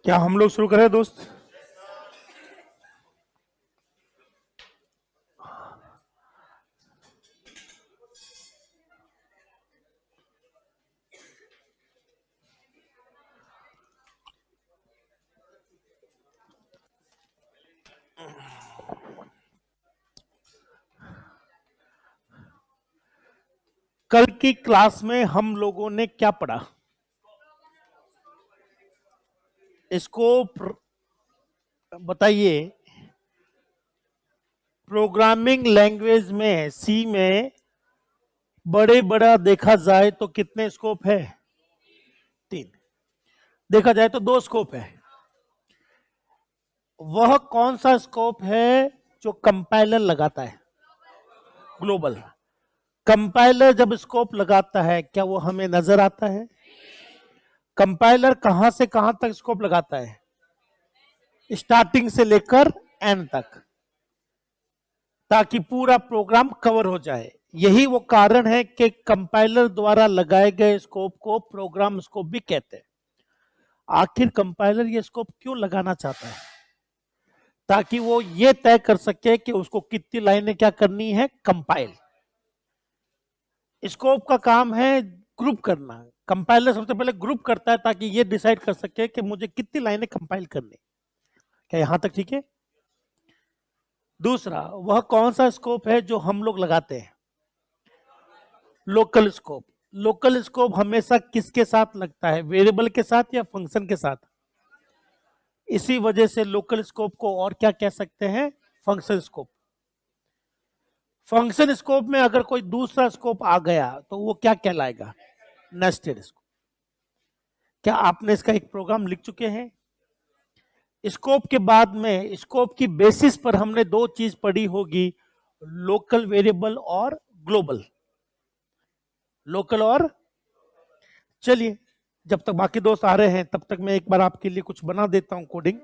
क्या हम लोग शुरू करें दोस्त? कल की क्लास में हम लोगों ने क्या पढ़ा? स्कोप बताइए। प्रोग्रामिंग लैंग्वेज में सी में बड़े बड़ा देखा जाए तो कितने स्कोप है? 3। देखा जाए तो 2 स्कोप है। वह कौन सा स्कोप है जो कंपाइलर लगाता है? ग्लोबल। कंपाइलर जब स्कोप लगाता है क्या वो हमें नजर आता है? कंपाइलर कहां से कहां तक स्कोप लगाता है? स्टार्टिंग से लेकर एंड तक, ताकि पूरा प्रोग्राम कवर हो जाए। यही वो कारण है कि कंपाइलर द्वारा लगाए गए स्कोप को प्रोग्राम स्कोप भी कहते हैं। आखिर कंपाइलर ये स्कोप क्यों लगाना चाहता है? ताकि वो ये तय कर सके कि उसको कितनी लाइनें क्या करनी है कंपाइल। स्कोप का काम है ग्रुप करना। कंपाइलर सबसे पहले ग्रुप करता है ताकि ये डिसाइड कर सके कि मुझे कितनी लाइनें कंपाइल करनी। क्या यहां तक ठीक है? दूसरा, वह कौन सा स्कोप है जो हम लोग लगाते हैं? Local scope. लोकल स्कोप हमेशा किसके साथ लगता है? वेरिएबल के साथ या फंक्शन के साथ? इसी वजह से लोकल स्कोप को और क्या कह सकते हैं? Function scope. फंक्शन स्कोप में अगर कोई दूसरा स्कोप आ गया तो वो क्या कहलाएगा? Nested scope. क्या आपने इसका एक प्रोग्राम लिख चुके हैं? स्कोप के बाद में स्कोप की बेसिस पर हमने 2 चीज पढ़ी होगी, लोकल वेरिएबल और ग्लोबल। लोकल और, चलिए जब तक बाकी दोस्त आ रहे हैं तब तक मैं एक बार आपके लिए कुछ बना देता हूं कोडिंग।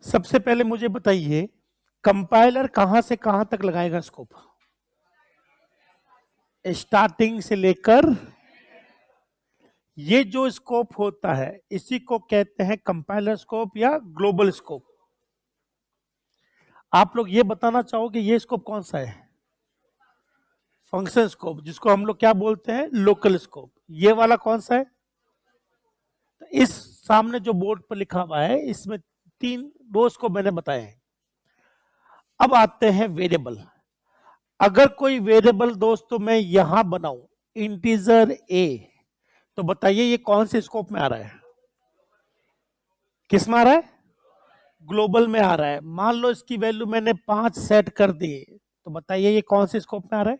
सबसे पहले मुझे बताइए, कंपाइलर कहां से कहां तक लगाएगा स्कोप? स्टार्टिंग से लेकर, ये जो स्कोप होता है इसी को कहते हैं कंपाइलर स्कोप या ग्लोबल स्कोप। आप लोग ये बताना चाहोगे ये स्कोप कौन सा है? फंक्शन स्कोप, जिसको हम लोग क्या बोलते हैं? Local scope. ये वाला कौन सा है? तो इस सामने जो बोर्ड पर लिखा हुआ है इसमें 3 दो स्कोप मैंने बताए हैं। अब आते हैं वेरिएबल। अगर कोई वेरिएबल दोस्तों मैं यहां बनाऊं इंटीजर ए, तो बताइए ये कौन से स्कोप में आ रहा है? किस में आ रहा है? ग्लोबल में आ रहा है। मान लो इसकी वैल्यू मैंने 5 सेट कर दी, तो बताइए ये कौन से स्कोप में आ रहा है?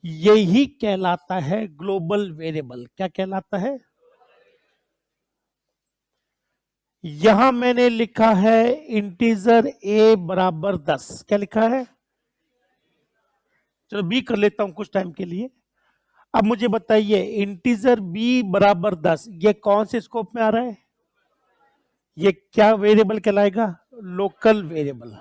यही कहलाता है ग्लोबल वेरिएबल। क्या कहलाता है? यहां मैंने लिखा है इंटीजर ए बराबर 10। क्या लिखा है? चलो बी कर लेता हूं कुछ टाइम के लिए। अब मुझे बताइए इंटीजर बी बराबर 10 ये कौन से स्कोप में आ रहा है? ये क्या वेरिएबल कहलाएगा? Local variable.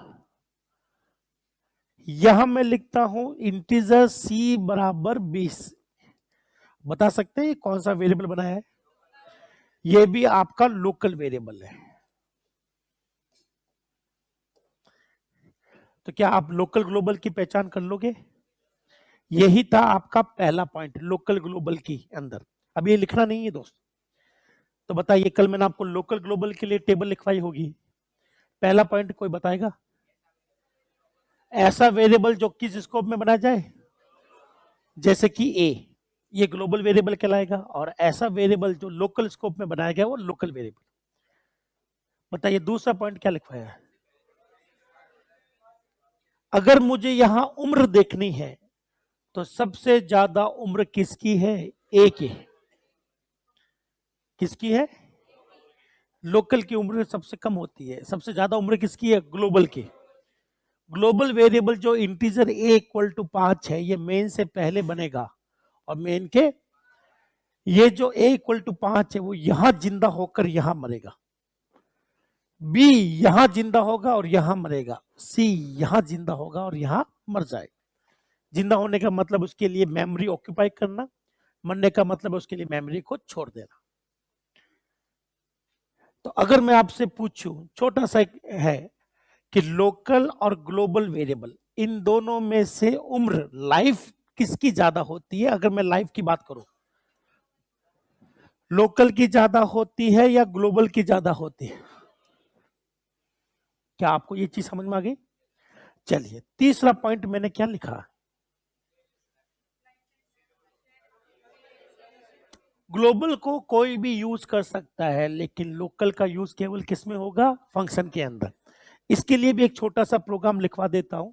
यहां मैं लिखता हूं इंटीजर सी बराबर 20। बता सकते हैं ये कौन सा वेरिएबल बना है? ये भी आपका लोकल वेरिएबल है। तो क्या आप लोकल ग्लोबल की पहचान कर लोगे? यही था आपका पहला पॉइंट लोकल ग्लोबल की अंदर। अब ये लिखना नहीं है दोस्त। तो बताइए कल मैंने आपको लोकल ग्लोबल के लिए टेबल लिखवाई होगी। पहला पॉइंट कोई बताएगा? ऐसा वेरिएबल जो किस स्कोप में बनाया जाए? जैसे कि ए, ये ग्लोबल वेरिएबल कहलाएगा, और ऐसा वेरिएबल जो लोकल स्कोप में बनाया गया वो लोकल वेरिएबल। बताइए दूसरा पॉइंट क्या लिखवाया है? अगर मुझे यहां उम्र देखनी है तो सबसे ज्यादा उम्र किसकी है? ए की। किसकी है? लोकल की उम्र सबसे कम होती है, सबसे ज्यादा उम्र किसकी है? ग्लोबल की। ग्लोबल वेरिएबल जो इंटीजर ए इक्वल टू 5 है, ये मेन से पहले बनेगा, और मेन के ये जो ए इक्वल टू 5 है वो यहां जिंदा होकर यहां मरेगा, बी यहां जिंदा होगा और यहां मरेगा, सी यहां जिंदा होगा और यहां मर जाएगा। जिंदा होने का मतलब उसके लिए मेमोरी ऑक्यूपाई करना, मरने का मतलब उसके लिए मेमोरी को छोड़ देना। तो अगर मैं आपसे पूछूं, छोटा सा है कि लोकल और ग्लोबल वेरिएबल, इन दोनों में से उम्र लाइफ किसकी ज्यादा होती है? अगर मैं लाइफ की बात करूं, लोकल की ज्यादा होती है या ग्लोबल की ज्यादा होती है? क्या आपको ये चीज समझ में आ गई? चलिए, तीसरा पॉइंट मैंने क्या लिखा? ग्लोबल को कोई भी यूज कर सकता है, लेकिन लोकल का यूज केवल किस में होगा? फंक्शन के अंदर। इसके लिए भी एक छोटा सा प्रोग्राम लिखवा देता हूं।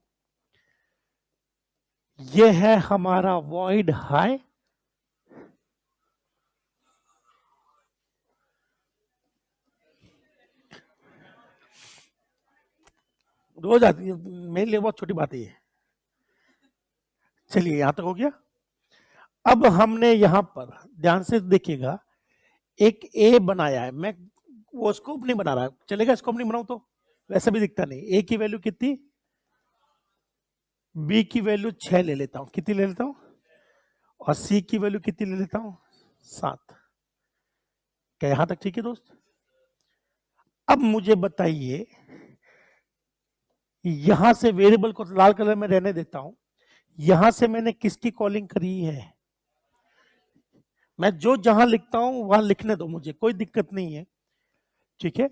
यह है हमारा वॉइड हाई, रोज आती है मेरे लिए, बहुत छोटी बात है ये। चलिए, यहां तक हो गया। अब हमने यहां पर ध्यान से देखिएगा, एक ए बनाया है, मैं वो स्कोप नहीं बना रहा, चलेगा स्कोप नहीं बनाऊं तो वैसे भी दिखता नहीं। ए की वैल्यू कितनी? बी की वैल्यू 6 ले लेता हूं, कितनी ले लेता हूं? और सी की वैल्यू कितनी ले लेता हूं? 7। क्या यहां तक ठीक है दोस्त? अब मुझे बताइए, यहां से वेरिएबल को लाल कलर में रहने देता हूं, यहां से मैंने किसकी कॉलिंग करी है? मैं जो जहां लिखता हूं वहां लिखने दो, मुझे कोई दिक्कत नहीं है, ठीक है।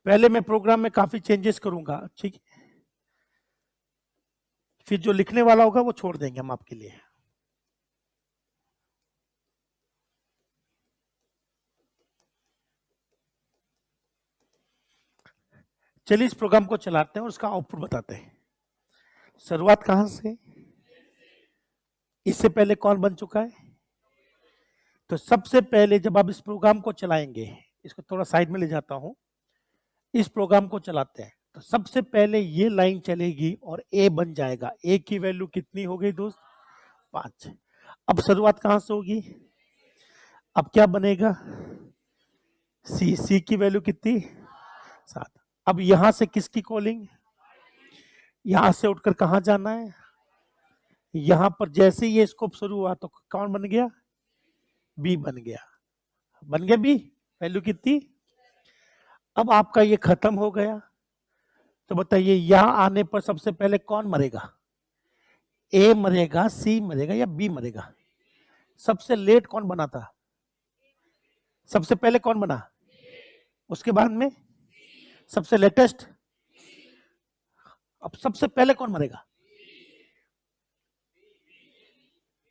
पहले मैं प्रोग्राम में काफी चेंजेस करूंगा, ठीक है, फिर जो लिखने वाला होगा वो छोड़ देंगे हम आपके लिए। चलिए इस प्रोग्राम को चलाते हैं और उसका आउटपुट बताते हैं। शुरुआत कहां से? इससे पहले कौन बन चुका है? तो सबसे पहले जब आप इस प्रोग्राम को चलाएंगे, इसको थोड़ा साइड में ले जाता हूं, इस प्रोग्राम को चलाते हैं तो सबसे पहले ये लाइन चलेगी और ए बन जाएगा। ए की वैल्यू कितनी हो गई दोस्त? 5। अब शुरुआत कहां से होगी? अब क्या बनेगा? सी। सी की वैल्यू कितनी? 7। अब यहां से किसकी कॉलिंग? यहां से उठकर कहां जाना है? यहां पर जैसे ये स्कोप शुरू हुआ तो कौन बन गया? बी बन गया। बन गया बी, वैल्यू कितनी? अब आपका ये खत्म हो गया, तो बताइए यहां आने पर सबसे पहले कौन मरेगा? ए मरेगा, सी मरेगा या बी मरेगा? सबसे लेट कौन बना था? सबसे पहले कौन बना? उसके बाद में सबसे लेटेस्ट। अब सबसे पहले कौन मरेगा?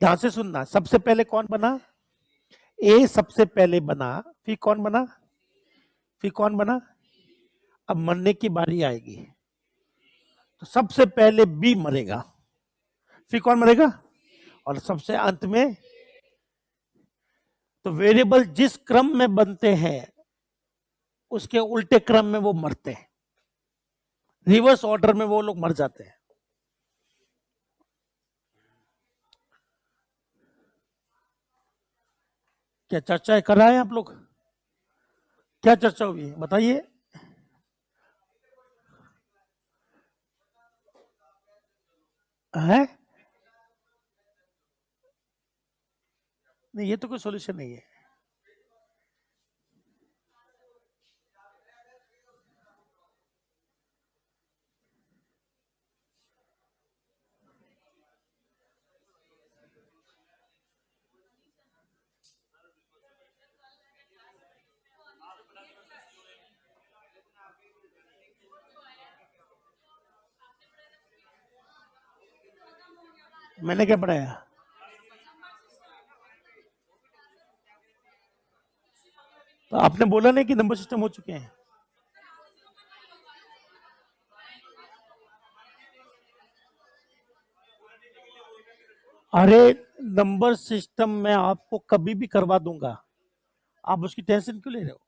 ध्यान से सुनना, सबसे पहले कौन बना? ए सबसे पहले बना, फिर कौन बना? फिर कौन बना? अब मरने की बारी आएगी तो सबसे पहले बी मरेगा, फिर कौन मरेगा? और सबसे अंत में। तो वेरिएबल जिस क्रम में बनते हैं उसके उल्टे क्रम में वो मरते हैं, रिवर्स ऑर्डर में वो लोग मर जाते हैं। क्या चर्चा कर रहा है आप लोग? क्या चर्चा हुई है बताइए? है? नहीं, ये तो कोई सॉल्यूशन नहीं है। मैंने क्या पढ़ाया? तो आपने बोला नहीं कि नंबर सिस्टम हो चुके हैं? अरे, नंबर सिस्टम मैं आपको कभी भी करवा दूंगा, आप उसकी टेंशन क्यों ले रहे हो?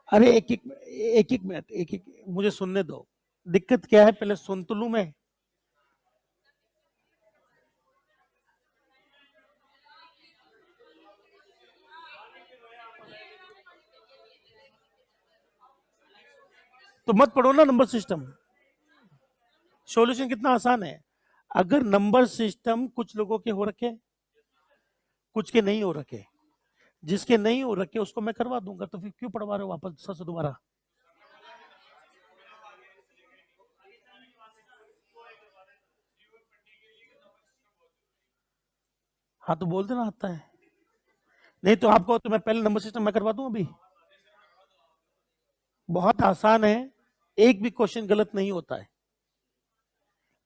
अरे एक एक मिनट, एक एक मुझे सुनने दो। दिक्कत क्या है पहले सुन तो लूं मैं। तो मत पढ़ो ना नंबर सिस्टम। सॉल्यूशन कितना आसान है। अगर नंबर सिस्टम कुछ लोगों के हो रखे, कुछ के नहीं हो रखे, जिसके नहीं हो रखे उसको मैं करवा दूंगा, तो फिर क्यों पढ़वा रहे हो वापस सर से दोबारा? हाँ तो बोल देना आता है। नहीं तो आपको तो मैं पहले नंबर सिस्टम मैं करवा दूं अभी। बहुत आसान है, एक भी क्वेश्चन गलत नहीं होता है।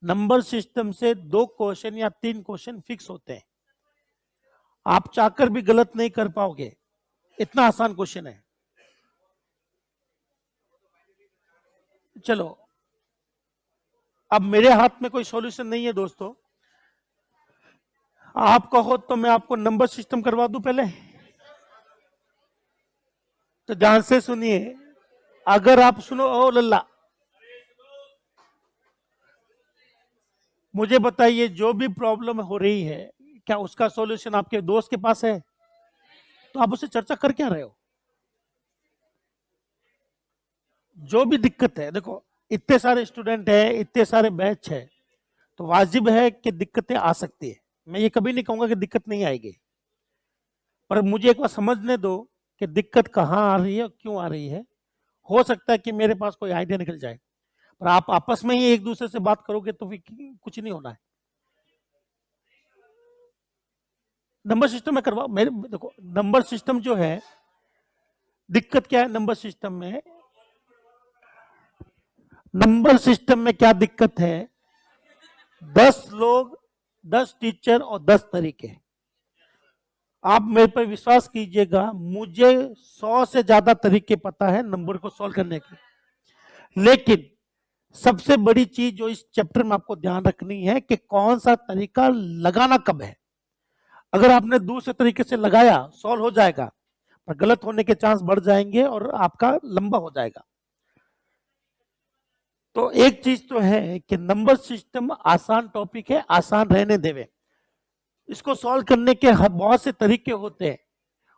नंबर सिस्टम से 2 क्वेश्चन या 3 क्वेश्चन फिक्स होते हैं, आप चाहकर भी गलत नहीं कर पाओगे, इतना आसान क्वेश्चन है। चलो, अब मेरे हाथ में कोई सॉल्यूशन नहीं है दोस्तों, आप कहो तो मैं आपको नंबर सिस्टम करवा दूं पहले। तो ध्यान से सुनिए, अगर आप सुनो, ओ लल्ला, मुझे बताइए जो भी प्रॉब्लम हो रही है, क्या उसका सॉल्यूशन आपके दोस्त के पास है? तो आप उससे चर्चा कर क्या रहे हो? जो भी दिक्कत है, देखो इतने सारे स्टूडेंट है, इतने सारे बैच है, तो वाजिब है कि दिक्कतें आ सकती है। मैं ये कभी नहीं कहूंगा कि दिक्कत नहीं आएगी, पर मुझे एक बार समझने दो कि दिक्कत कहाँ आ रही है और क्यों आ रही है। हो सकता है कि मेरे पास कोई आइडिया निकल जाए, पर आप आपस में ही एक दूसरे से बात करोगे तो फिर कुछ नहीं होना है। नंबर सिस्टम में करवाओ। मेरे देखो नंबर सिस्टम जो है, दिक्कत क्या है नंबर सिस्टम में? नंबर सिस्टम में क्या दिक्कत है? 10 लोग, 10 टीचर और 10 तरीके। आप मेरे पर विश्वास कीजिएगा, मुझे 100 से ज्यादा तरीके पता है नंबर को सॉल्व करने के, लेकिन सबसे बड़ी चीज जो इस चैप्टर में आपको ध्यान रखनी है कि कौन सा तरीका लगाना कब है। अगर आपने दूसरे तरीके से लगाया सॉल्व हो जाएगा, पर गलत होने के चांस बढ़ जाएंगे और आपका लंबा हो जाएगा। तो एक चीज तो है कि नंबर सिस्टम आसान टॉपिक है, आसान रहने देवे। इसको सॉल्व करने के बहुत से तरीके होते हैं,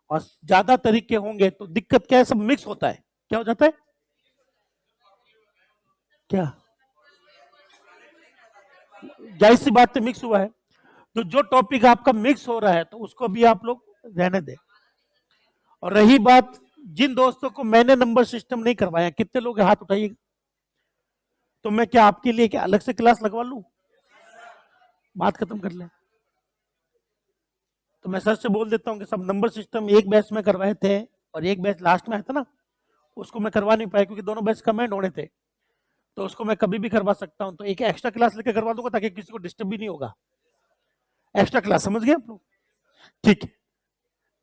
और ज्यादा तरीके होंगे तो दिक्कत क्या है, सब मिक्स होता है। क्या हो जाता है? क्या? जाहिर सी बात है मिक्स हुआ है, तो जो टॉपिक आपका मिक्स हो रहा है तो उसको भी आप लोग रहने दें। और रही बात जिन दोस्तों को मैंने नंबर सिस्टम नहीं करवाया, कितने लोग हाथ उठाइए, तो मैं क्या आपके लिए क्या अलग से क्लास लगवा लूं? बात खत्म कर लें। तो मैं सर से बोल देता हूँ कि सब नंबर सिस्टम एक बैच में करवाए थे, और एक बैच लास्ट में आया था ना, उसको मैं करवा नहीं पाया क्योंकि दोनों बैच कमेंट होने थे। तो उसको मैं कभी भी करवा सकता हूँ, तो एक एक्स्ट्रा क्लास लेकर करवा दूंगा ताकि किसी को डिस्टर्ब भी नहीं होगा। एक्स्ट्रा क्लास, समझ गए आप लोग? ठीक है।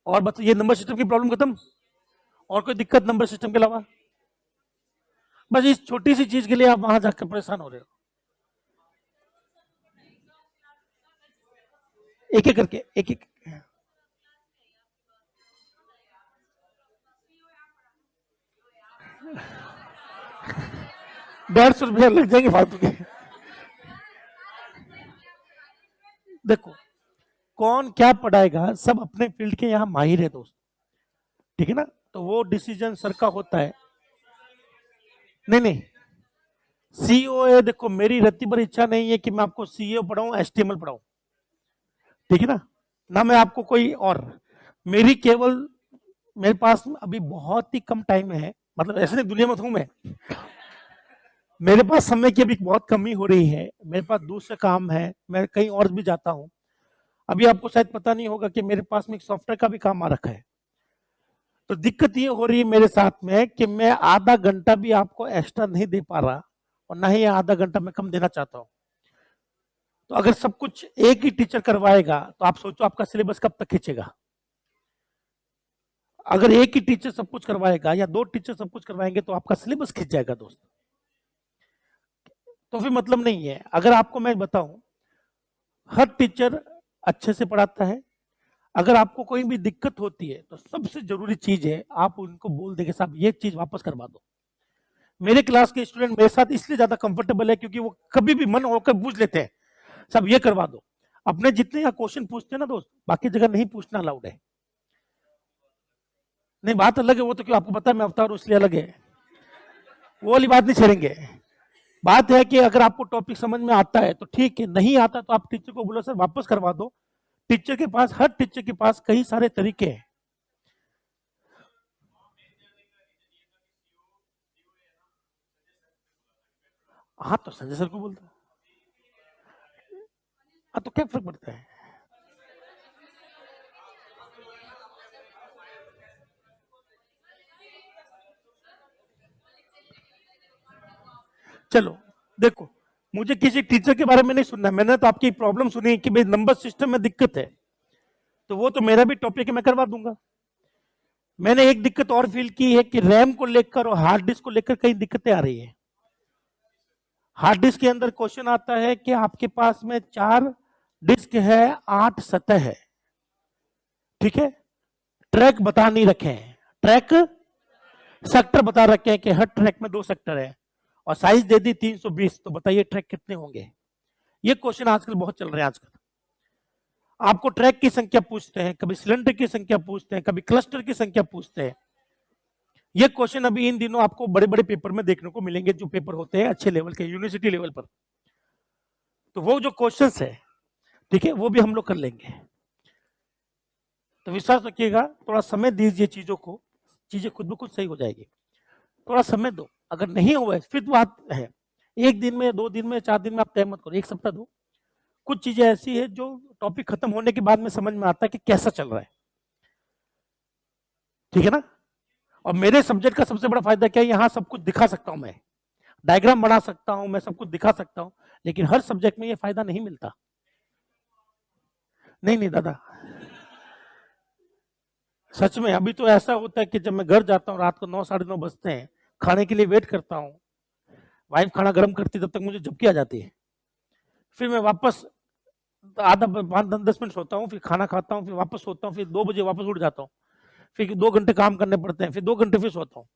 और बताइए, ये नंबर सिस्टम की प्रॉब्लम खत्म? और कोई दिक्कत नंबर सिस्टम के अलावा? बस इस छोटी सी चीज के लिए आप वहां जाकर परेशान हो रहे हो। एक एक करके, एक एक। 150 रुपया लग जाएंगे फालतू के। देखो, कौन क्या पढ़ाएगा, सब अपने फील्ड के यहाँ माहिर है दोस्त, ठीक है ना? तो वो डिसीजन सर का होता है। नहीं नहीं, सीओए, देखो मेरी रत्ती भर इच्छा नहीं है कि मैं आपको सीओ पढ़ाऊं, एचटीएमएल पढ़ाऊं, ठीक है ना? ना मैं आपको कोई और, मेरी केवल, मेरे पास अभी बहुत ही कम टाइम है, मतलब ऐसे नहीं दुनिया में हूं मैं, मेरे पास समय की अभी बहुत कमी हो रही है, मेरे पास दूसरे काम है, मैं कहीं और भी जाता हूं। अभी आपको शायद पता नहीं होगा कि मेरे पास में एक सॉफ्टवेयर का भी काम आ रखा है। तो दिक्कत ये हो रही है मेरे साथ में कि मैं आधा घंटा भी आपको एक्स्ट्रा नहीं दे पा रहा, और ना ही आधा घंटा मैं कम देना चाहता हूं। तो अगर सब कुछ एक ही टीचर करवाएगा तो आप सोचो आपका सिलेबस कब तक खींचेगा। अगर एक ही टीचर सब कुछ करवाएगा या 2 टीचर सब कुछ करवाएंगे तो आपका सिलेबस खींच जाएगा दोस्त, तो फिर मतलब नहीं है। अगर आपको मैं बताऊं, हर टीचर अच्छे से पढ़ाता है। अगर आपको कोई भी दिक्कत होती है तो सबसे जरूरी चीज है आप उनको बोल देंगे साहब ये चीज वापस करवा दो। मेरे क्लास के स्टूडेंट मेरे साथ इसलिए ज्यादा कंफर्टेबल है क्योंकि वो कभी भी मन होकर पूछ लेते हैं साहब ये करवा दो। अपने जितने यहाँ क्वेश्चन पूछते हैं ना दोस्त, बाकी जगह नहीं पूछना अलाउड है। नहीं बात अलग है, वो तो क्यों आपको पता है मैं अवतार इसलिए अलग है, वो वाली बात नहीं छेड़ेंगे। बात है कि अगर आपको टॉपिक समझ में आता है तो ठीक है, नहीं आता तो आप टीचर को बोलो सर वापस करवा दो। टीचर के पास, हर टीचर के पास कई सारे तरीके हैं। हाँ तो संजय सर को बोलता है। हाँ तो क्या फर्क पड़ता है। चलो देखो, मुझे किसी टीचर के बारे में नहीं सुनना, मैंने तो आपकी प्रॉब्लम सुनी कि भाई नंबर सिस्टम में दिक्कत है, तो वो तो मेरा भी टॉपिक है, मैं करवा दूंगा। मैंने एक दिक्कत और फील की है कि रैम को लेकर और हार्ड डिस्क को लेकर कई दिक्कतें आ रही है। हार्ड डिस्क के अंदर क्वेश्चन आता है कि आपके पास में 4 डिस्क है, 8 सतह है, ठीक है, ट्रैक बता नहीं रखे हैं, ट्रैक सेक्टर बता रखे हैं कि हर ट्रैक में 2 सेक्टर है, और साइज दे दी 320, तो बताइए ट्रैक कितने होंगे। ये क्वेश्चन आजकल बहुत चल रहे हैं। आजकल आपको ट्रैक की संख्या पूछते हैं, कभी सिलेंडर की संख्या पूछते हैं, कभी क्लस्टर की संख्या पूछते हैं। ये क्वेश्चन अभी इन दिनों आपको बड़े बड़े पेपर में देखने को मिलेंगे, जो पेपर होते हैं अच्छे लेवल के यूनिवर्सिटी लेवल पर। तो वो जो क्वेश्चंस है, ठीक है, वो भी हम लोग कर लेंगे। तो विश्वास रखिएगा, थोड़ा समय दीजिए चीजों को, चीजें खुद ब खुद सही हो जाएगी। थोड़ा समय दो, अगर नहीं हुआ है फिर बात है, 1 दिन में, 2 दिन में, 4 दिन में आप तय मत करो, 1 सप्ताह दो। कुछ चीजें ऐसी है जो टॉपिक खत्म होने के बाद में समझ में आता है कि कैसा चल रहा है, ठीक है ना। और मेरे सब्जेक्ट का सबसे बड़ा फायदा क्या है, यहाँ सब कुछ दिखा सकता हूं, मैं डायग्राम बना सकता हूं, मैं सब कुछ दिखा सकता हूं, लेकिन हर सब्जेक्ट में ये फायदा नहीं मिलता। नहीं नहीं दादा, सच में अभी तो ऐसा होता है कि जब मैं घर जाता हूँ रात को 9 साढ़े 9 बजते हैं, खाने के लिए वेट करता हूँ, वाइफ खाना गर्म करती तब तक मुझे झपकी आ जाती है, फिर मैं वापस आधा 5-10 मिनट सोता हूँ, फिर खाना खाता हूँ, फिर वापस सोता हूँ, फिर 2 बजे वापस उठ जाता हूँ, फिर 2 घंटे काम करने पड़ते हैं, फिर 2 घंटे फिर सोता हूँ।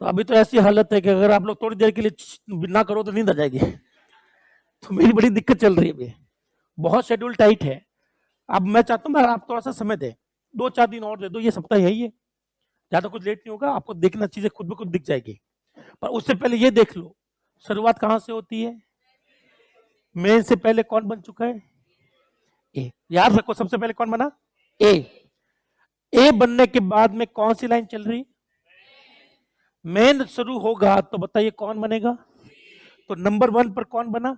तो अभी तो ऐसी हालत है कि अगर आप लोग थोड़ी देर के लिए ना करो तो नींद आ जाएगी। तो मेरी बड़ी दिक्कत चल रही है अभी, बहुत शेड्यूल टाइट है। अब मैं चाहता हूँ आप थोड़ा सा समय दें, 2-4 दिन और दे दो, ये सप्ताह यही है, ज्यादा कुछ लेट नहीं होगा, आपको देखना चीजें खुद ब खुद दिख जाएगी। पर उससे पहले ये देख लो, शुरुआत कहां से होती है, मेन से पहले कौन बन चुका है, ए। याद रखो सबसे पहले कौन बना, ए। ए बनने के बाद में कौन सी लाइन चल रही, मेन शुरू होगा, तो बताइए कौन बनेगा, तो नंबर 1 पर कौन बना।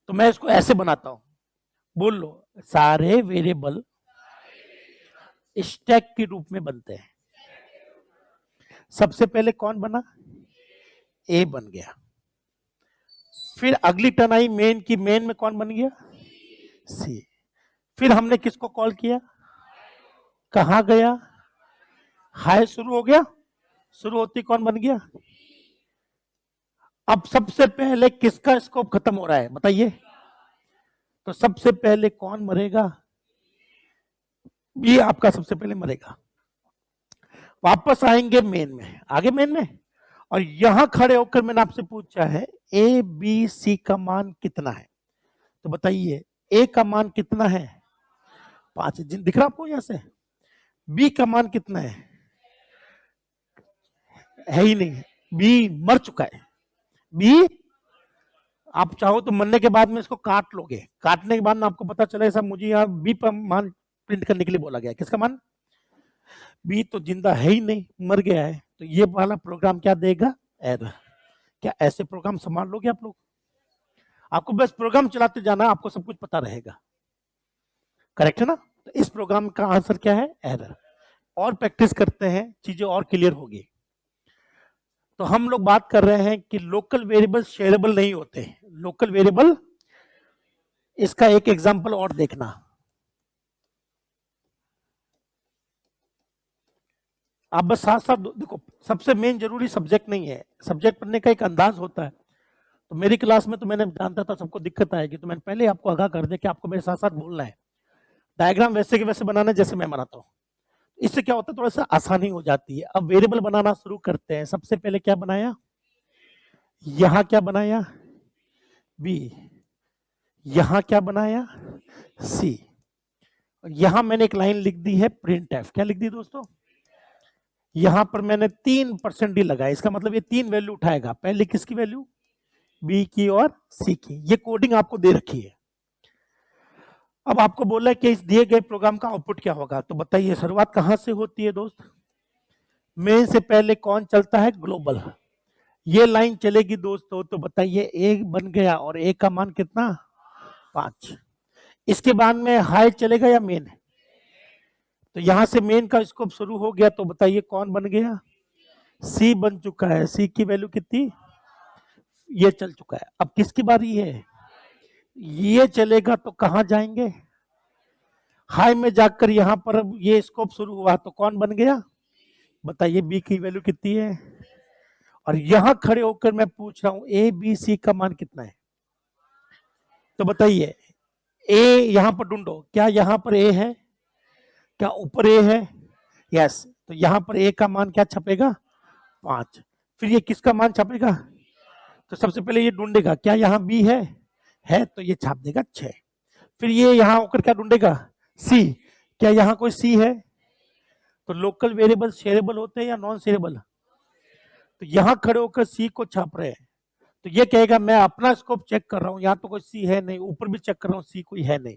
तो मैं इसको ऐसे बनाता हूं, बोल लो, सारे वेरिएबल स्टैक के रूप में बनते हैं। सबसे पहले कौन बना, ए बन गया, फिर अगली टर्न आई मेन की, मेन में कौन बन गया, सी। फिर हमने किसको कॉल किया, कहां गया, हाई शुरू हो गया, शुरू होती कौन बन गया। अब सबसे पहले किसका स्कोप खत्म हो रहा है बताइए, तो सबसे पहले कौन मरेगा, ये आपका सबसे पहले मरेगा। वापस आएंगे मेन में, आगे मेन में, और यहां खड़े होकर मैंने आपसे पूछा है ए बी सी का मान कितना है, तो बताइए ए का मान कितना है, 5 दिख रहा आपको यहां से। बी का मान कितना है ही नहीं, बी मर चुका है। बी आप चाहो तो मरने के बाद में इसको काट लोगे, काटने के बाद में आपको पता चले सब मुझे यहाँ बी पर मान प्रिंट करने के लिए बोला गया, किसका मान, बी तो जिंदा है ही नहीं, मर गया है, तो ये वाला प्रोग्राम क्या देगा, एरर। क्या ऐसे प्रोग्राम संभाल लोगे आप लोग, आपको बस प्रोग्राम चलाते जाना, आपको सब कुछ पता रहेगा, करेक्ट है ना। तो इस प्रोग्राम का आंसर क्या है, एरर। और प्रैक्टिस करते हैं चीजें और क्लियर होगी। तो हम लोग बात कर रहे हैं कि लोकल वेरिएबल शेयरेबल नहीं होते, लोकल वेरिएबल, इसका एक एग्जांपल और देखना। आप बस साथ साथ देखो, सबसे मेन जरूरी सब्जेक्ट नहीं है, सब्जेक्ट पढ़ने का एक अंदाज होता है, तो मेरी क्लास में तो मैंने जानता था सबको दिक्कत आएगी, तो मैंने पहले ही आपको आगाह कर दिया कि आपको मेरे साथ साथ बोलना है, डायग्राम वैसे के वैसे बनाना है जैसे मैं बनाता हूँ। इससे क्या होता है, थोड़ा सा आसानी हो जाती है। अब वेरिएबल बनाना शुरू करते हैं। सबसे पहले क्या बनाया, यहां क्या बनाया बी, यहां क्या बनाया सी, यहां मैंने एक लाइन लिख दी है प्रिंट एफ। क्या लिख दी दोस्तों, यहां पर मैंने 3% डी लगाया, इसका मतलब ये 3 वैल्यू उठाएगा। पहले किसकी वैल्यू, बी की और सी की। ये कोडिंग आपको दे रखी है। अब आपको बोला है कि इस दिए गए प्रोग्राम का आउटपुट क्या होगा, तो बताइए शुरुआत कहां से होती है दोस्त, मेन से पहले कौन चलता है, ग्लोबल। ये लाइन चलेगी दोस्तों, तो बताइए ए बन गया और ए का मान कितना, 5। इसके बाद में हाई चलेगा या मेन, तो यहां से मेन का स्कोप शुरू हो गया, तो बताइए कौन बन गया, सी बन चुका है। सी की वैल्यू कितनी, ये चल चुका है। अब किसकी बारी है, ये चलेगा तो कहां जाएंगे, हाई में जाकर यहां पर ये स्कोप शुरू हुआ तो कौन बन गया, बताइए बी की वैल्यू कितनी है। और यहां खड़े होकर मैं पूछ रहा हूं ए बी सी का मान कितना है, तो बताइए ए यहां पर ढूंढो, क्या यहां पर ए है, क्या ऊपर ए है, यस। तो यहां पर ए का मान क्या छपेगा, 5। फिर ये किसका मान छपेगा, तो सबसे पहले ये ढूंढेगा क्या यहाँ बी है तो ये छाप देगा 6। फिर ये यहाँ होकर क्या ढूंढेगा, सी, क्या यहाँ कोई सी है, तो लोकल वेरिएबल शेयरेबल होते हैं या नॉन शेयरेबल, तो यहाँ खड़े होकर सी को छाप रहे हैं। तो ये कहेगा मैं अपना स्कोप चेक कर रहा हूँ, यहाँ तो कोई सी है नहीं, ऊपर भी चेक कर रहा हूँ सी कोई है नहीं।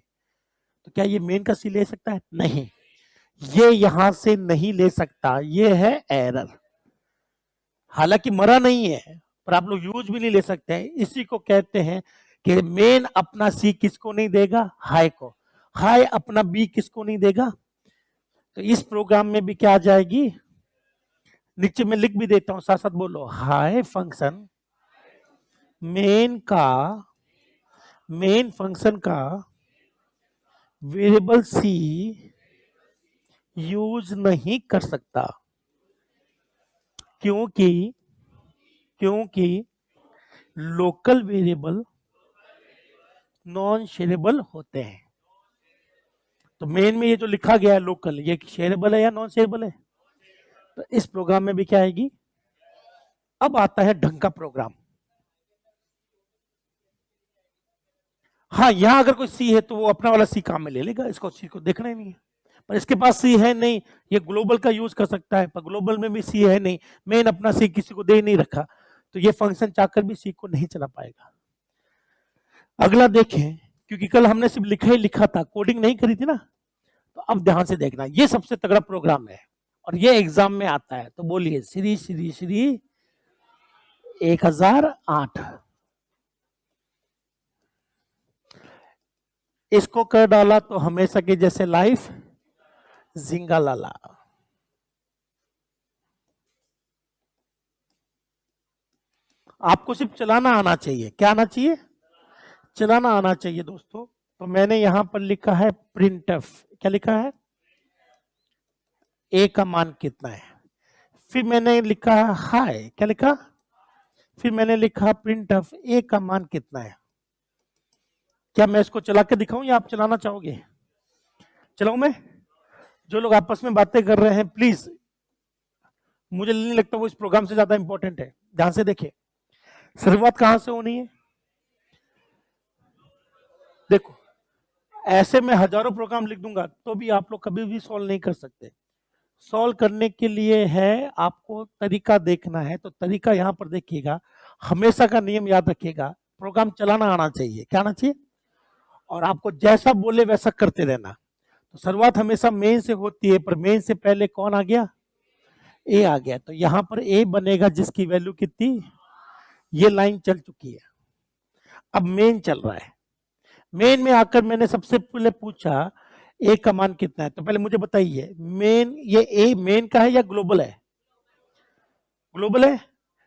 तो क्या ये मेन का सी ले सकता है, नहीं, ये यहां से नहीं ले सकता, ये है एरर। हालांकि मरा नहीं है, पर आप लोग यूज भी नहीं ले सकते हैं। इसी को कहते हैं कि मेन अपना सी किसको नहीं देगा, हाई को, हाई अपना बी किसको नहीं देगा। तो इस प्रोग्राम में भी क्या आ जाएगी, नीचे में लिख भी देता हूं, साथ साथ बोलो, हाई फंक्शन मेन फंक्शन का वेरिएबल सी यूज नहीं कर सकता, क्योंकि लोकल वेरिएबल नॉन शेयरेबल होते हैं। तो मेन में ये जो लिखा गया है लोकल, ये शेयरेबल है या नॉन शेयरेबल है, तो इस प्रोग्राम में भी क्या आएगी। अब आता है ढंग का प्रोग्राम। हाँ, यहां अगर कोई सी है तो वो अपना वाला सी काम में ले लेगा, इसको सी को देखना ही नहीं है। पर इसके पास सी है नहीं, ये ग्लोबल का यूज कर सकता है, पर ग्लोबल में भी सी है नहीं, मेन अपना सी किसी को दे नहीं रखा, तो ये फंक्शन चाहकर भी सी को नहीं चला पाएगा। अगला देखें, क्योंकि कल हमने सिर्फ लिखा ही लिखा था, कोडिंग नहीं करी थी ना, तो अब ध्यान से देखना, ये सबसे तगड़ा प्रोग्राम है और ये एग्जाम में आता है। तो बोलिए श्री श्री श्री 1008, इसको कर डाला तो हमेशा की जैसे लाइफ जिंगा लाला। आपको सिर्फ चलाना आना चाहिए, क्या आना चाहिए, चलाना आना चाहिए दोस्तों। तो मैंने यहां पर लिखा है प्रिंटफ, क्या लिखा है, ए का मान कितना है। फिर मैंने लिखा है हाय, क्या लिखा, फिर मैंने लिखा प्रिंटफ ए का मान कितना है। क्या मैं इसको चला के दिखाऊं या आप चलाना चाहोगे, चलाऊं मैं। जो लोग आपस में बातें कर रहे हैं प्लीज, मुझे नहीं लगता वो इस प्रोग्राम से ज्यादा इंपॉर्टेंट है। ध्यान से देखिए, शुरुआत कहां से होनी है, देखो ऐसे में हजारों प्रोग्राम लिख दूंगा तो भी आप लोग कभी भी सॉल्व नहीं कर सकते। सॉल्व करने के लिए है आपको तरीका देखना है, तो तरीका यहां पर देखिएगा, हमेशा का नियम याद रखिएगा, प्रोग्राम चलाना आना चाहिए, क्या आना चाहिए, और आपको जैसा बोले वैसा करते रहना। तो शुरुआत हमेशा मेन से होती है, पर मेन से पहले कौन आ गया, ए आ गया, तो यहां पर ए बनेगा जिसकी वैल्यू कितनी, ये लाइन चल चुकी है। अब मेन चल रहा है, मेन में आकर मैंने सबसे पहले पूछा ए का मान कितना है, तो पहले मुझे बताइए मेन, ये ए मेन का है या ग्लोबल है, ग्लोबल है।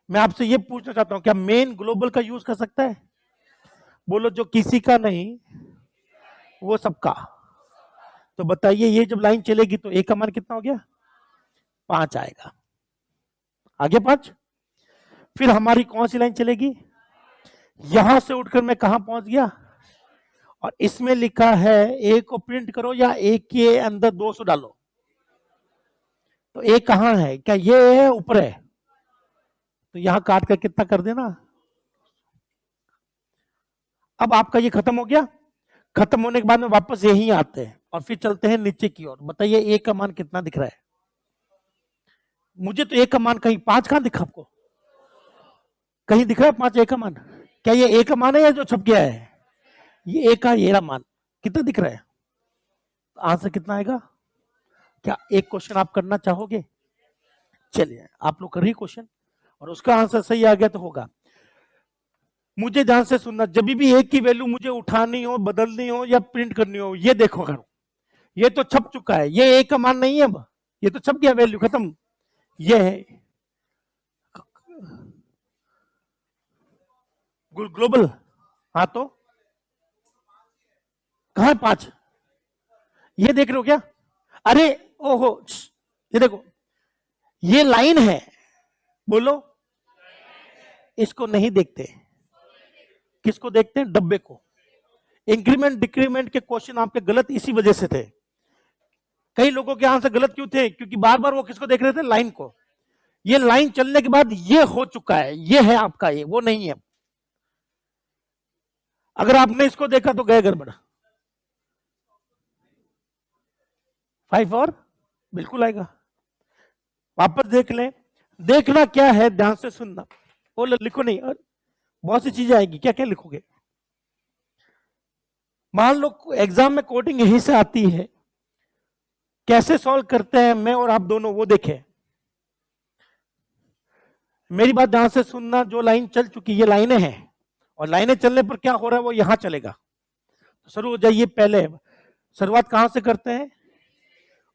मैं आपसे ये पूछना चाहता हूं क्या मेन ग्लोबल का यूज कर सकता है, बोलो जो किसी का नहीं वो सबका। तो बताइए ये जब लाइन चलेगी तो ए का मान कितना हो गया, 5 आएगा, आगे 5। फिर हमारी कौन सी लाइन चलेगी, यहां से उठकर मैं कहां पहुंच गया, और इसमें लिखा है ए को प्रिंट करो या ए के अंदर 200 डालो, तो ए कहां है, क्या ये है ऊपर है, तो यहां काट कर कितना कर देना। अब आपका ये खत्म हो गया। खत्म होने के बाद में वापस यही आते हैं और फिर चलते हैं नीचे की ओर। बताइए ए का मान कितना दिख रहा है, मुझे तो ए का मान कहीं 5 कहां दिखा आपको, कहीं दिख रहा है 5 ए का मान, क्या ये ए का मान है या जो छप गया है, ये ए का ये मान कितना दिख रहा है, आंसर कितना आएगा। क्या एक क्वेश्चन आप करना चाहोगे, चलिए आप लोग करिए क्वेश्चन, और उसका आंसर सही आ गया तो होगा। मुझे ध्यान से सुनना, जब भी एक की वैल्यू मुझे उठानी हो, बदलनी हो या प्रिंट करनी हो, ये देखो करो, ये तो छप चुका है, ये एक का मान नहीं है, अब ये तो छप गया, वैल्यू खत्म, ये है ग्लोबल। हाँ तो कहां है 5, ये देख रहे हो क्या, अरे ओहो, ये देखो, ये लाइन है, बोलो, इसको नहीं देखते, किसको देखते हैं, डब्बे को। इंक्रीमेंट डिक्रीमेंट के क्वेश्चन आपके गलत इसी वजह से थे, कई लोगों के आंसर गलत क्यों थे, क्योंकि बार बार वो किसको देख रहे थे, लाइन को। ये लाइन चलने के बाद ये हो चुका है, ये है आपका, ये वो नहीं है। अगर आपने इसको देखा तो गए गड़बड़। 5 और बिल्कुल आएगा, वापस देख लें। देखना क्या है, ध्यान से सुनना, वो लिखो नहीं, और बहुत सी चीजें आएगी, क्या क्या लिखोगे। मान लो एग्जाम में कोडिंग यहीं से आती है, कैसे सॉल्व करते हैं मैं और आप दोनों, वो देखें। मेरी बात ध्यान से सुनना, जो लाइन चल चुकी, ये लाइनें हैं, और लाइनें चलने पर क्या हो रहा है, वो यहां चलेगा। तो शुरू हो जाइए, पहले शुरुआत कहां से करते हैं,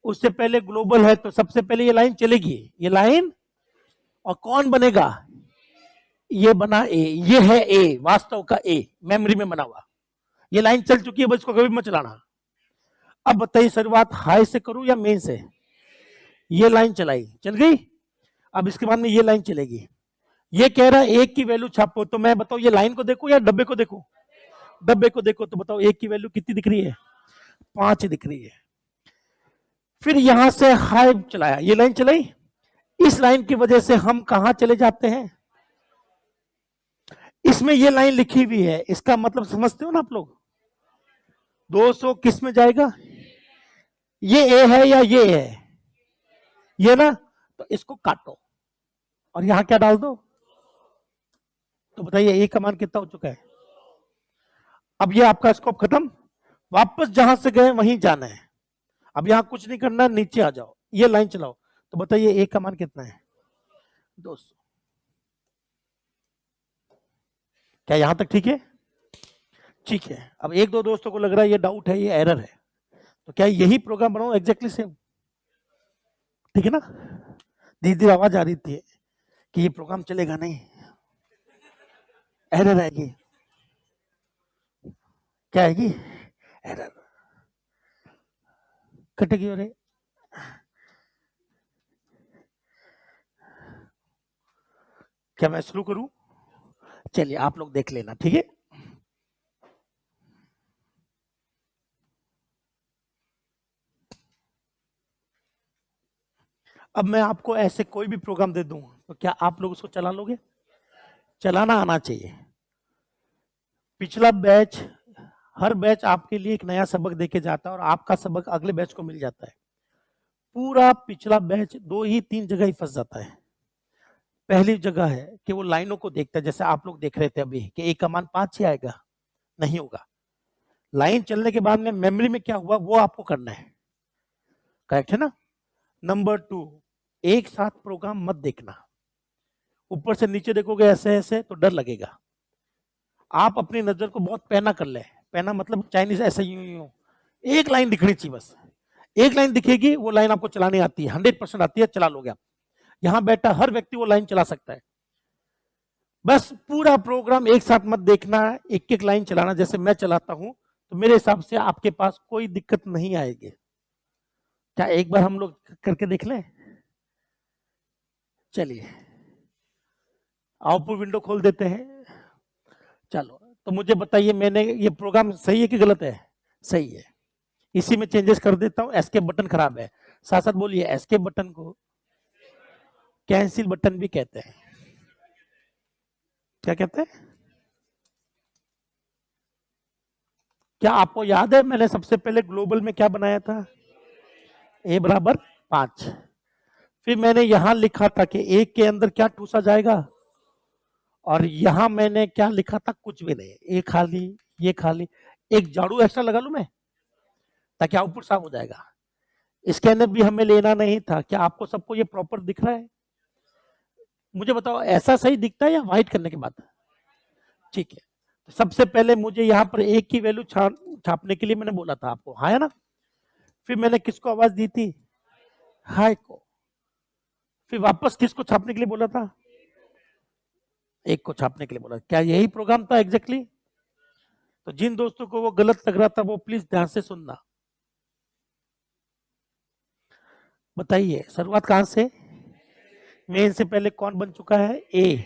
उससे पहले ग्लोबल है तो सबसे पहले ये लाइन चलेगी, ये लाइन, और कौन बनेगा, ये बना ए, ये है ए, वास्तव का ए, मेमोरी में बना हुआ, ये लाइन चल चुकी है, बस इसको कभी मत चलाना। अब बताइए शुरुआत हाई से करूं या मेन से, ये लाइन चलाई, चल गई, अब इसके बाद में ये लाइन चलेगी, ये कह रहा है एक की वैल्यू छापो, तो मैं बताऊं ये लाइन को देखूं या डब्बे को देखूं, डब्बे को देखो, तो बताओ एक की वैल्यू कितनी दिख रही है, 5 दिख रही है। फिर यहां से हाई चलाया, ये लाइन चलाई, इस लाइन की वजह से हम कहां चले जाते हैं, इसमें ये लाइन लिखी हुई है, इसका मतलब समझते हो ना आप लोग, 200 किस में जाएगा, ये ए है या ये है, ये ना, तो इसको काटो और यहां क्या डाल दो, तो बताइए ए का मान कितना हो चुका है। अब ये आपका स्कोप खत्म, वापस जहां से गए वहीं जाना है, अब यहां कुछ नहीं करना, नीचे आ जाओ, ये लाइन चलाओ, तो बताइए ए का मान कितना है, 200। क्या यहां तक ठीक है, ठीक है। अब एक दो दोस्तों को लग रहा है ये डाउट है, ये एरर है, तो क्या यही प्रोग्राम बनाओ एग्जैक्टली सेम, ठीक है ना। धीरे धीरे आवाज आ रही थी कि ये प्रोग्राम चलेगा नहीं, एरर आएगी, क्या आएगी, एरर कटेगी, अरे क्या मैं शुरू करूं, चलिए आप लोग देख लेना, ठीक है। अब मैं आपको ऐसे कोई भी प्रोग्राम दे दूं तो क्या आप लोग उसको चला लोगे, चलाना आना चाहिए। पिछला बैच, हर बैच आपके लिए एक नया सबक देके जाता है और आपका सबक अगले बैच को मिल जाता है। पूरा पिछला बैच 2 ही 3 जगह ही फंस जाता है। पहली जगह है कि वो लाइनों को देखता है, जैसे आप लोग देख रहे थे अभी कि एक का मान 5 ही आएगा, नहीं होगा। लाइन चलने के बाद में मेमोरी में क्या हुआ वो आपको करना है, करेक्ट है ना। नंबर 2, एक साथ प्रोग्राम मत देखना, ऊपर से नीचे देखोगे ऐसे ऐसे तो डर लगेगा। आप अपनी नजर को बहुत पैना कर ले, पैना मतलब चाइनीज ऐसे यूं यूं, एक लाइन दिखनी चाहिए, बस एक लाइन दिखेगी, वो लाइन आपको चलानी आती है, 100% आती है, चला लोगे आप। यहां बैठा हर व्यक्ति वो लाइन चला सकता है, बस पूरा प्रोग्राम एक साथ मत देखना, एक एक लाइन चलाना, जैसे मैं चलाता हूं, तो मेरे हिसाब से आपके पास कोई दिक्कत नहीं आएगी। क्या एक बार हम लोग करके देख लें, चलिए आउटपुट विंडो खोल देते हैं, चलो तो मुझे बताइए, मैंने ये प्रोग्राम सही है कि गलत है? सही है। इसी में चेंजेस कर देता हूं। एस्केप बटन खराब है, साथ साथ बोलिए, एस्केप बटन को कैंसिल बटन भी कहते हैं। क्या कहते हैं? क्या आपको याद है मैंने सबसे पहले ग्लोबल में क्या बनाया था? a बराबर 5। फिर मैंने यहां लिखा था कि एक के अंदर क्या ठूसा जाएगा, और यहां मैंने क्या लिखा था? कुछ भी नहीं, ये खाली, ये खाली। एक झाड़ू एक्स्ट्रा लगा लूं मैं, ताकि आउटपुट साफ हो जाएगा। इसके अंदर भी हमें लेना नहीं था। क्या आपको सबको ये प्रॉपर दिख रहा है? मुझे बताओ, ऐसा सही दिखता है या व्हाइट करने के बाद? ठीक है। तो सबसे पहले मुझे यहाँ पर एक की वैल्यू छापने के लिए मैंने बोला था आपको, हाँ है ना? फिर मैंने किसको आवाज दी थी? हाय को। फिर वापस किसको छापने के लिए बोला था? एक को छापने के लिए बोला। क्या यही प्रोग्राम था एग्जैक्टली? तो जिन दोस्तों को वो गलत लग रहा था वो प्लीज ध्यान से सुनना। बताइए शुरुआत कहां से? मेन से पहले कौन बन चुका है? ए।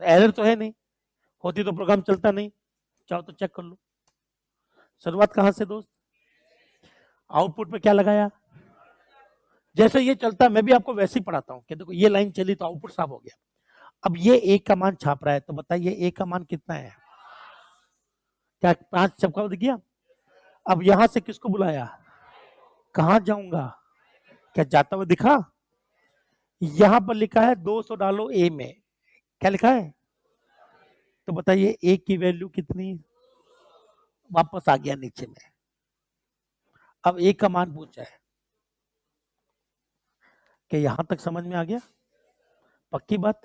तो एरर तो है नहीं, होती तो प्रोग्राम चलता नहीं। चाहो तो चेक कर लो। शुरुआत कहां से दोस्त? आउटपुट में क्या लगाया? जैसे ये चलता मैं भी आपको वैसे ही पढ़ाता हूं कि देखो ये लाइन चली तो आउटपुट साफ हो गया। अब ये एक का मान छाप रहा है, तो बताइए एक का मान कितना है? क्या 5 छपका दिया? अब यहां से किसको बुलाया? कहां जाऊंगा? क्या जाता हुआ दिखा? यहां पर लिखा है 200 डालो ए में। क्या लिखा है? तो बताइए ए की वैल्यू कितनी? वापस आ गया नीचे में। अब ए का मान पूछा है। क्या यहां तक समझ में आ गया? पक्की बात?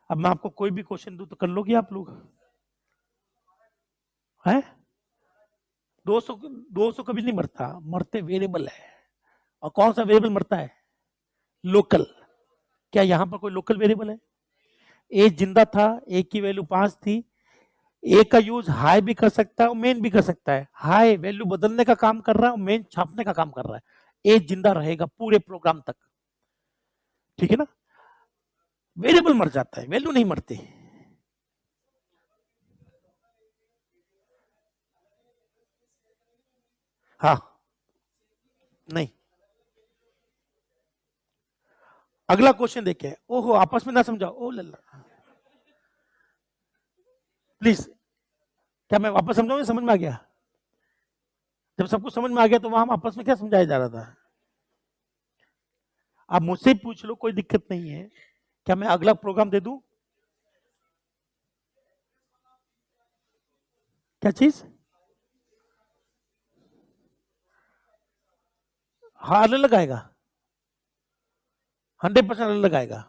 अब मैं आपको कोई भी क्वेश्चन दूं तो कर लोगे आप लोग? है 200? 200 कभी नहीं मरता, मरते वेरिएबल है। और कौन सा वेरिएबल मरता है? लोकल। क्या यहां पर कोई लोकल वेरिएबल है? ए जिंदा था, ए की वैल्यू 5 थी। ए का यूज हाई भी कर सकता है और मेन भी कर सकता है। हाई वैल्यू बदलने का काम कर रहा है और मेन छापने का काम कर रहा है। ए जिंदा रहेगा पूरे प्रोग्राम तक, ठीक है ना? वेरिएबल मर जाता है, वैल्यू नहीं मरती। हाँ, नहीं। अगला क्वेश्चन देखिए। ओहो, आपस में ना समझाओ, ओ लल्ला। प्लीज, क्या मैं वापस समझाऊं या समझ में आ गया? जब सबको समझ में आ गया तो वहां हम आपस में क्या समझाया जा रहा था? आप मुझसे पूछ लो, कोई दिक्कत नहीं है। क्या मैं अगला प्रोग्राम दे दूं? क्या चीज? हाँ, अलग लगाएगा, 100% अलग लगाएगा।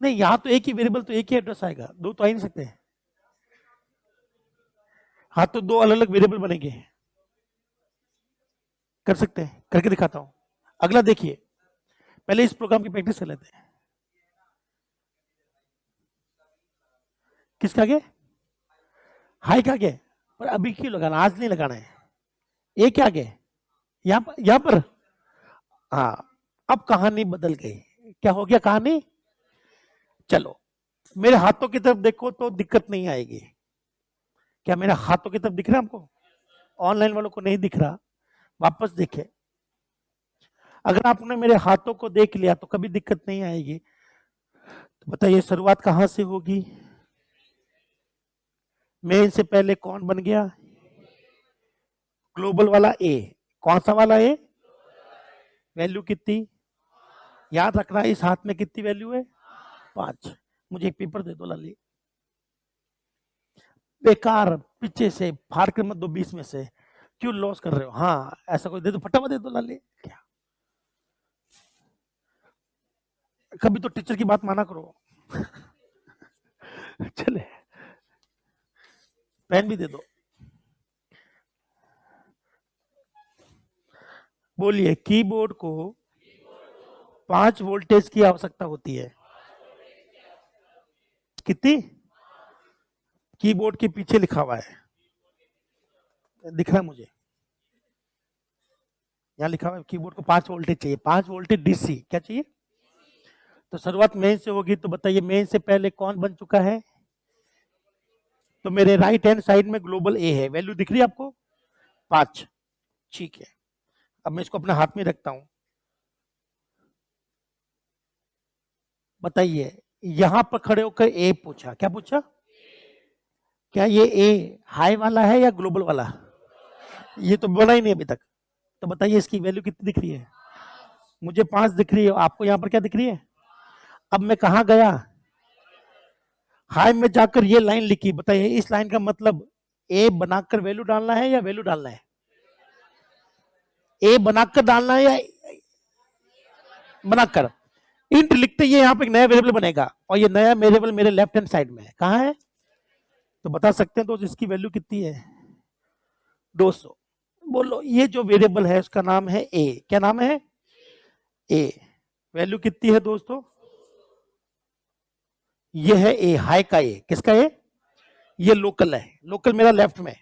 नहीं, यहां तो एक ही वेरिएबल, तो एक ही एड्रेस आएगा, दो तो आ ही नहीं सकते। हाँ, तो दो अलग अलग वेरिएबल बनेंगे। कर सकते हैं, करके दिखाता हूं। अगला देखिए, पहले इस प्रोग्राम की प्रैक्टिस कर लेते हैं। किसके आगे? हाई के आगे? पर अभी क्यों लगाना, आज नहीं लगाना है। ए के आगे? यहां पर। हाँ, अब कहानी बदल गई। क्या हो गया कहानी? चलो, मेरे हाथों की तरफ देखो तो दिक्कत नहीं आएगी। क्या मेरे हाथों की तरफ दिख रहा है आपको? ऑनलाइन वालों को नहीं दिख रहा, वापस देखे। अगर आपने मेरे हाथों को देख लिया तो कभी दिक्कत नहीं आएगी। तो बताइए शुरुआत कहां से होगी? मेन से पहले कौन बन गया? ग्लोबल वाला ए। कौन सा वाला ए? वैल्यू कितनी? याद रखना, इस हाथ में कितनी वैल्यू है? 5। मुझे एक पेपर दे दो लाली। बेकार, पीछे से फाड़ कर मत दो, 20 में से। क्यों लॉस कर रहे हो? हाँ, ऐसा कोई दे दो, फटाफट दे दो लाली। क्या कभी तो टीचर की बात माना करो। चले, पेन भी दे दो। बोलिए, कीबोर्ड को 5 वोल्टेज की आवश्यकता होती है। कितनी? कीबोर्ड के पीछे लिखा हुआ है, दिख रहा है मुझे। यहाँ लिखा हुआ है कीबोर्ड को 5 वोल्टेज चाहिए। 5 वोल्टेज डीसी। क्या चाहिए? तो शुरुआत मेन से होगी, तो बताइए मेन से पहले कौन बन चुका है? तो मेरे राइट हैंड साइड में ग्लोबल ए है, वैल्यू दिख रही है आपको 5। ठीक है, अब मैं इसको अपने हाथ में रखता हूं। बताइए, यहां पर खड़े होकर ए पूछा, क्या पूछा? क्या ये ए हाई वाला है या ग्लोबल वाला? ये तो बोला ही नहीं अभी तक। तो बताइए इसकी वैल्यू कितनी दिख रही है? मुझे 5 दिख रही है, आपको यहाँ पर क्या दिख रही है? अब मैं कहा गया, हाई में जाकर ये लाइन लिखी। बताइए इस लाइन का मतलब ए बनाकर वैल्यू डालना है या वैल्यू डालना है? ए बनाकर डालना है या बनाकर? इंट लिखते ही यहाँ पे एक नया वेरिएबल बनेगा, और ये नया वेरिएबल मेरे लेफ्ट हैंड साइड में है। कहाँ है? तो बता सकते हैं तो इसकी वैल्यू कितनी है? 200। बोलो, ये जो वेरिएबल है उसका नाम है ए। क्या नाम है? ए। वैल्यू कितनी है दोस्तों? ये है ए, हाई का ए। किसका ए? ये लोकल है, लोकल मेरा लेफ्ट में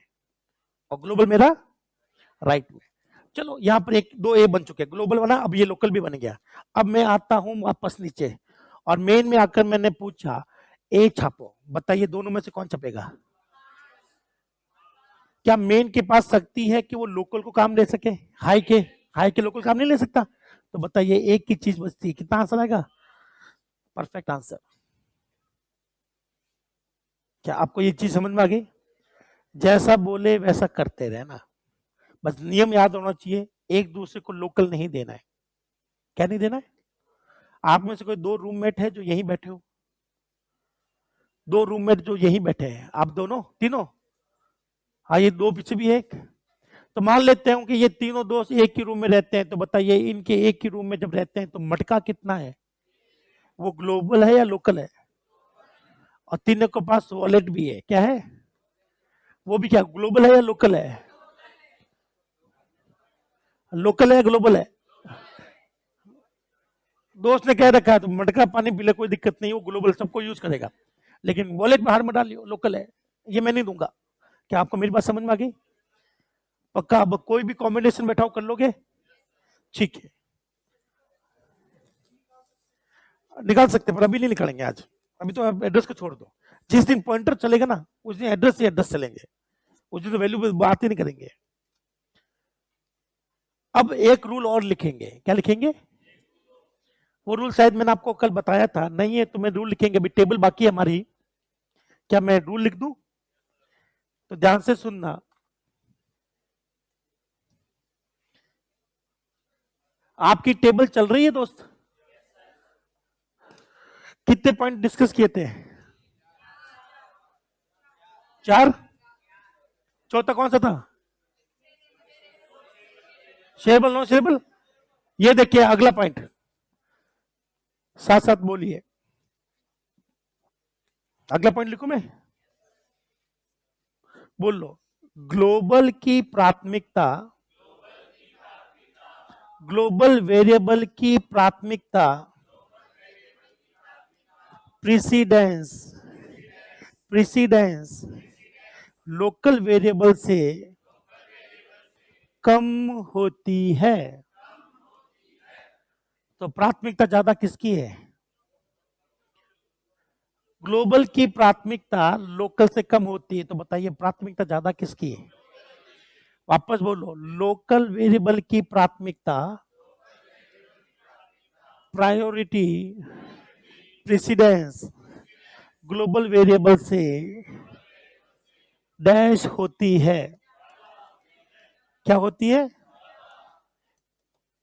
और ग्लोबल मेरा राइट में। चलो यहाँ पर एक दो ए बन चुके, ग्लोबल बना, अब ये लोकल भी बन गया। अब मैं आता हूं वापस नीचे और मेन में आकर मैंने पूछा ए छापो। बताइए दोनों में से कौन छपेगा? क्या मेन के पास शक्ति है कि वो लोकल को काम ले सके? हाई के लोकल काम नहीं ले सकता। तो बताइए एक की चीज बचती है, कितना आंसर आएगा? Perfect answer. क्या आपको ये चीज समझ में आ गई? जैसा बोले वैसा करते रहना, बस नियम याद होना चाहिए, एक दूसरे को लोकल नहीं देना है। क्या नहीं देना है? आप में से कोई 2 रूममेट है जो यहीं बैठे हो, 2 रूममेट जो यहीं बैठे हैं, आप दोनों तीनों, हाँ ये 2 पीछे भी है एक। तो मान लेते हैं कि ये तीनों दोस्त एक ही रूम में रहते हैं। तो बताइए इनके एक ही रूम में जब रहते हैं तो मटका कितना है? वो ग्लोबल है या लोकल है? और तीनों के पास वॉलेट भी है, क्या है? वो भी क्या ग्लोबल है या लोकल है? लोकल है, ग्लोबल है? दोस्त ने कह रखा है तो मटका पानी पी ले, कोई दिक्कत नहीं, वो ग्लोबल सबको यूज करेगा, लेकिन वॉलेट बाहर में डालियो, लोकल है, ये मैं नहीं दूंगा। क्या आपको मेरी बात समझ में आ गई? पक्का? अब कोई भी कॉम्बिनेशन बैठाओ कर लोगे? ठीक है, निकाल सकते पर अभी नहीं निकालेंगे आज। अभी तो आप एड्रेस को छोड़ दो, जिस दिन पॉइंटर चलेगा ना उस दिन एड्रेस से एड्रेस चलेंगे, उस दिन तो वैल्यू पे बात ही नहीं करेंगे। अब एक रूल और लिखेंगे। क्या लिखेंगे? वो रूल शायद मैंने आपको कल बताया था, नहीं है तो मैं रूल लिखेंगे। अभी टेबल बाकी है हमारी। क्या मैं रूल लिख दूं? तो ध्यान से सुनना। आपकी टेबल चल रही है दोस्त? कितने पॉइंट डिस्कस किए थे? 4। चौथा कौन सा था? Shareable non shareable. ये देखिए अगला पॉइंट, साथ साथ बोलिए। अगला पॉइंट लिखूं मैं? बोल लो। ग्लोबल की प्राथमिकता, ग्लोबल वेरिएबल की प्राथमिकता प्रीसीडेंस, प्रीसीडेंस लोकल वेरिएबल से कम होती है। तो प्राथमिकता ज्यादा किसकी है? ग्लोबल की प्राथमिकता लोकल से कम होती है। तो बताइए प्राथमिकता ज्यादा किसकी है? वापस बोलो, लोकल वेरिएबल की प्राथमिकता, प्रायोरिटी, प्रेसिडेंस ग्लोबल वेरिएबल से डैश होती है। क्या होती है?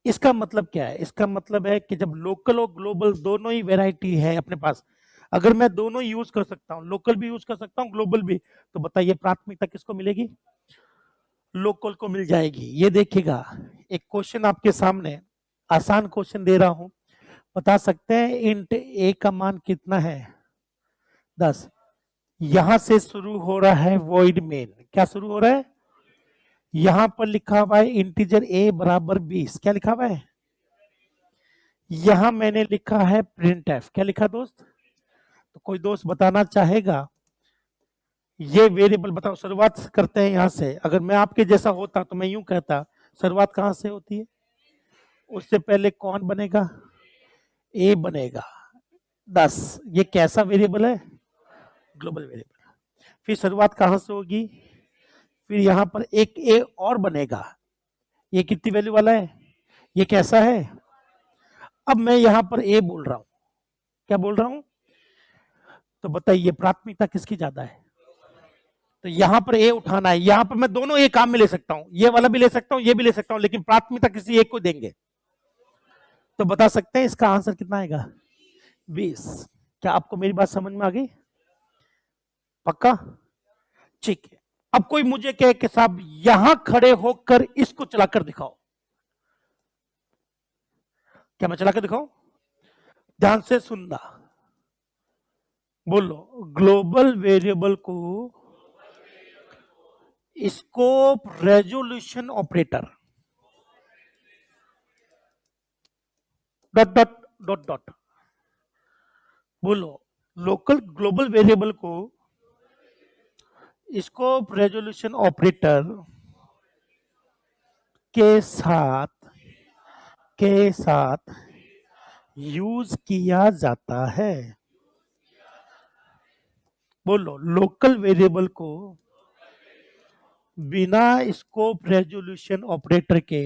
इसका मतलब क्या है? इसका मतलब है कि जब लोकल और ग्लोबल दोनों ही वैरायटी है अपने पास, अगर मैं दोनों यूज कर सकता हूं, लोकल भी यूज कर सकता हूं ग्लोबल भी, तो बताइए प्राथमिकता किसको मिलेगी? लोकल को मिल जाएगी। ये देखिएगा, एक क्वेश्चन आपके सामने, आसान क्वेश्चन दे रहा हूं, बता सकते हैं इंट ए का मान कितना है? 10। यहां से शुरू हो रहा है वॉइड मेन। क्या शुरू हो रहा है? यहां पर लिखा हुआ है इंटीजर ए बराबर 20। क्या लिखा हुआ है? यहां मैंने लिखा है प्रिंट एफ। क्या लिखा दोस्त? तो कोई दोस्त बताना चाहेगा ये वेरिएबल बताओ। शुरुआत करते हैं यहां से। अगर मैं आपके जैसा होता तो मैं यूं कहता, शुरुआत कहां से होती है? उससे पहले कौन बनेगा? ए बनेगा। 10। ये कैसा वेरिएबल है? Global variable. फिर शुरुआत कहां से होगी? फिर यहां पर एक ए और बनेगा। ये कितनी वैल्यू वाला है? ये कैसा है? अब मैं यहां पर ए बोल रहा हूं, क्या बोल रहा हूं? तो बताइए प्राथमिकता किसकी ज्यादा है? तो यहां पर ए उठाना है। यहां पर मैं दोनों ए काम में ले सकता हूं, ये वाला भी ले सकता हूं, ये भी ले सकता हूं, लेकिन प्राथमिकता किसी एक को देंगे। तो बता सकते हैं इसका आंसर कितना आएगा? 20। क्या आपको मेरी बात समझ में आ गई? पक्का? ठीक है। अब कोई मुझे कहे कि साहब यहां खड़े होकर इसको चलाकर दिखाओ, क्या मैं चलाकर दिखाऊं? ध्यान से सुनना, बोलो। ग्लोबल वेरिएबल को scope resolution operator dot dot dot dot, बोलो। लोकल ग्लोबल वेरिएबल को स्कोप रेजोल्यूशन ऑपरेटर के साथ यूज किया जाता है। बोलो, लोकल वेरिएबल को बिना स्कोप रेजोल्यूशन ऑपरेटर के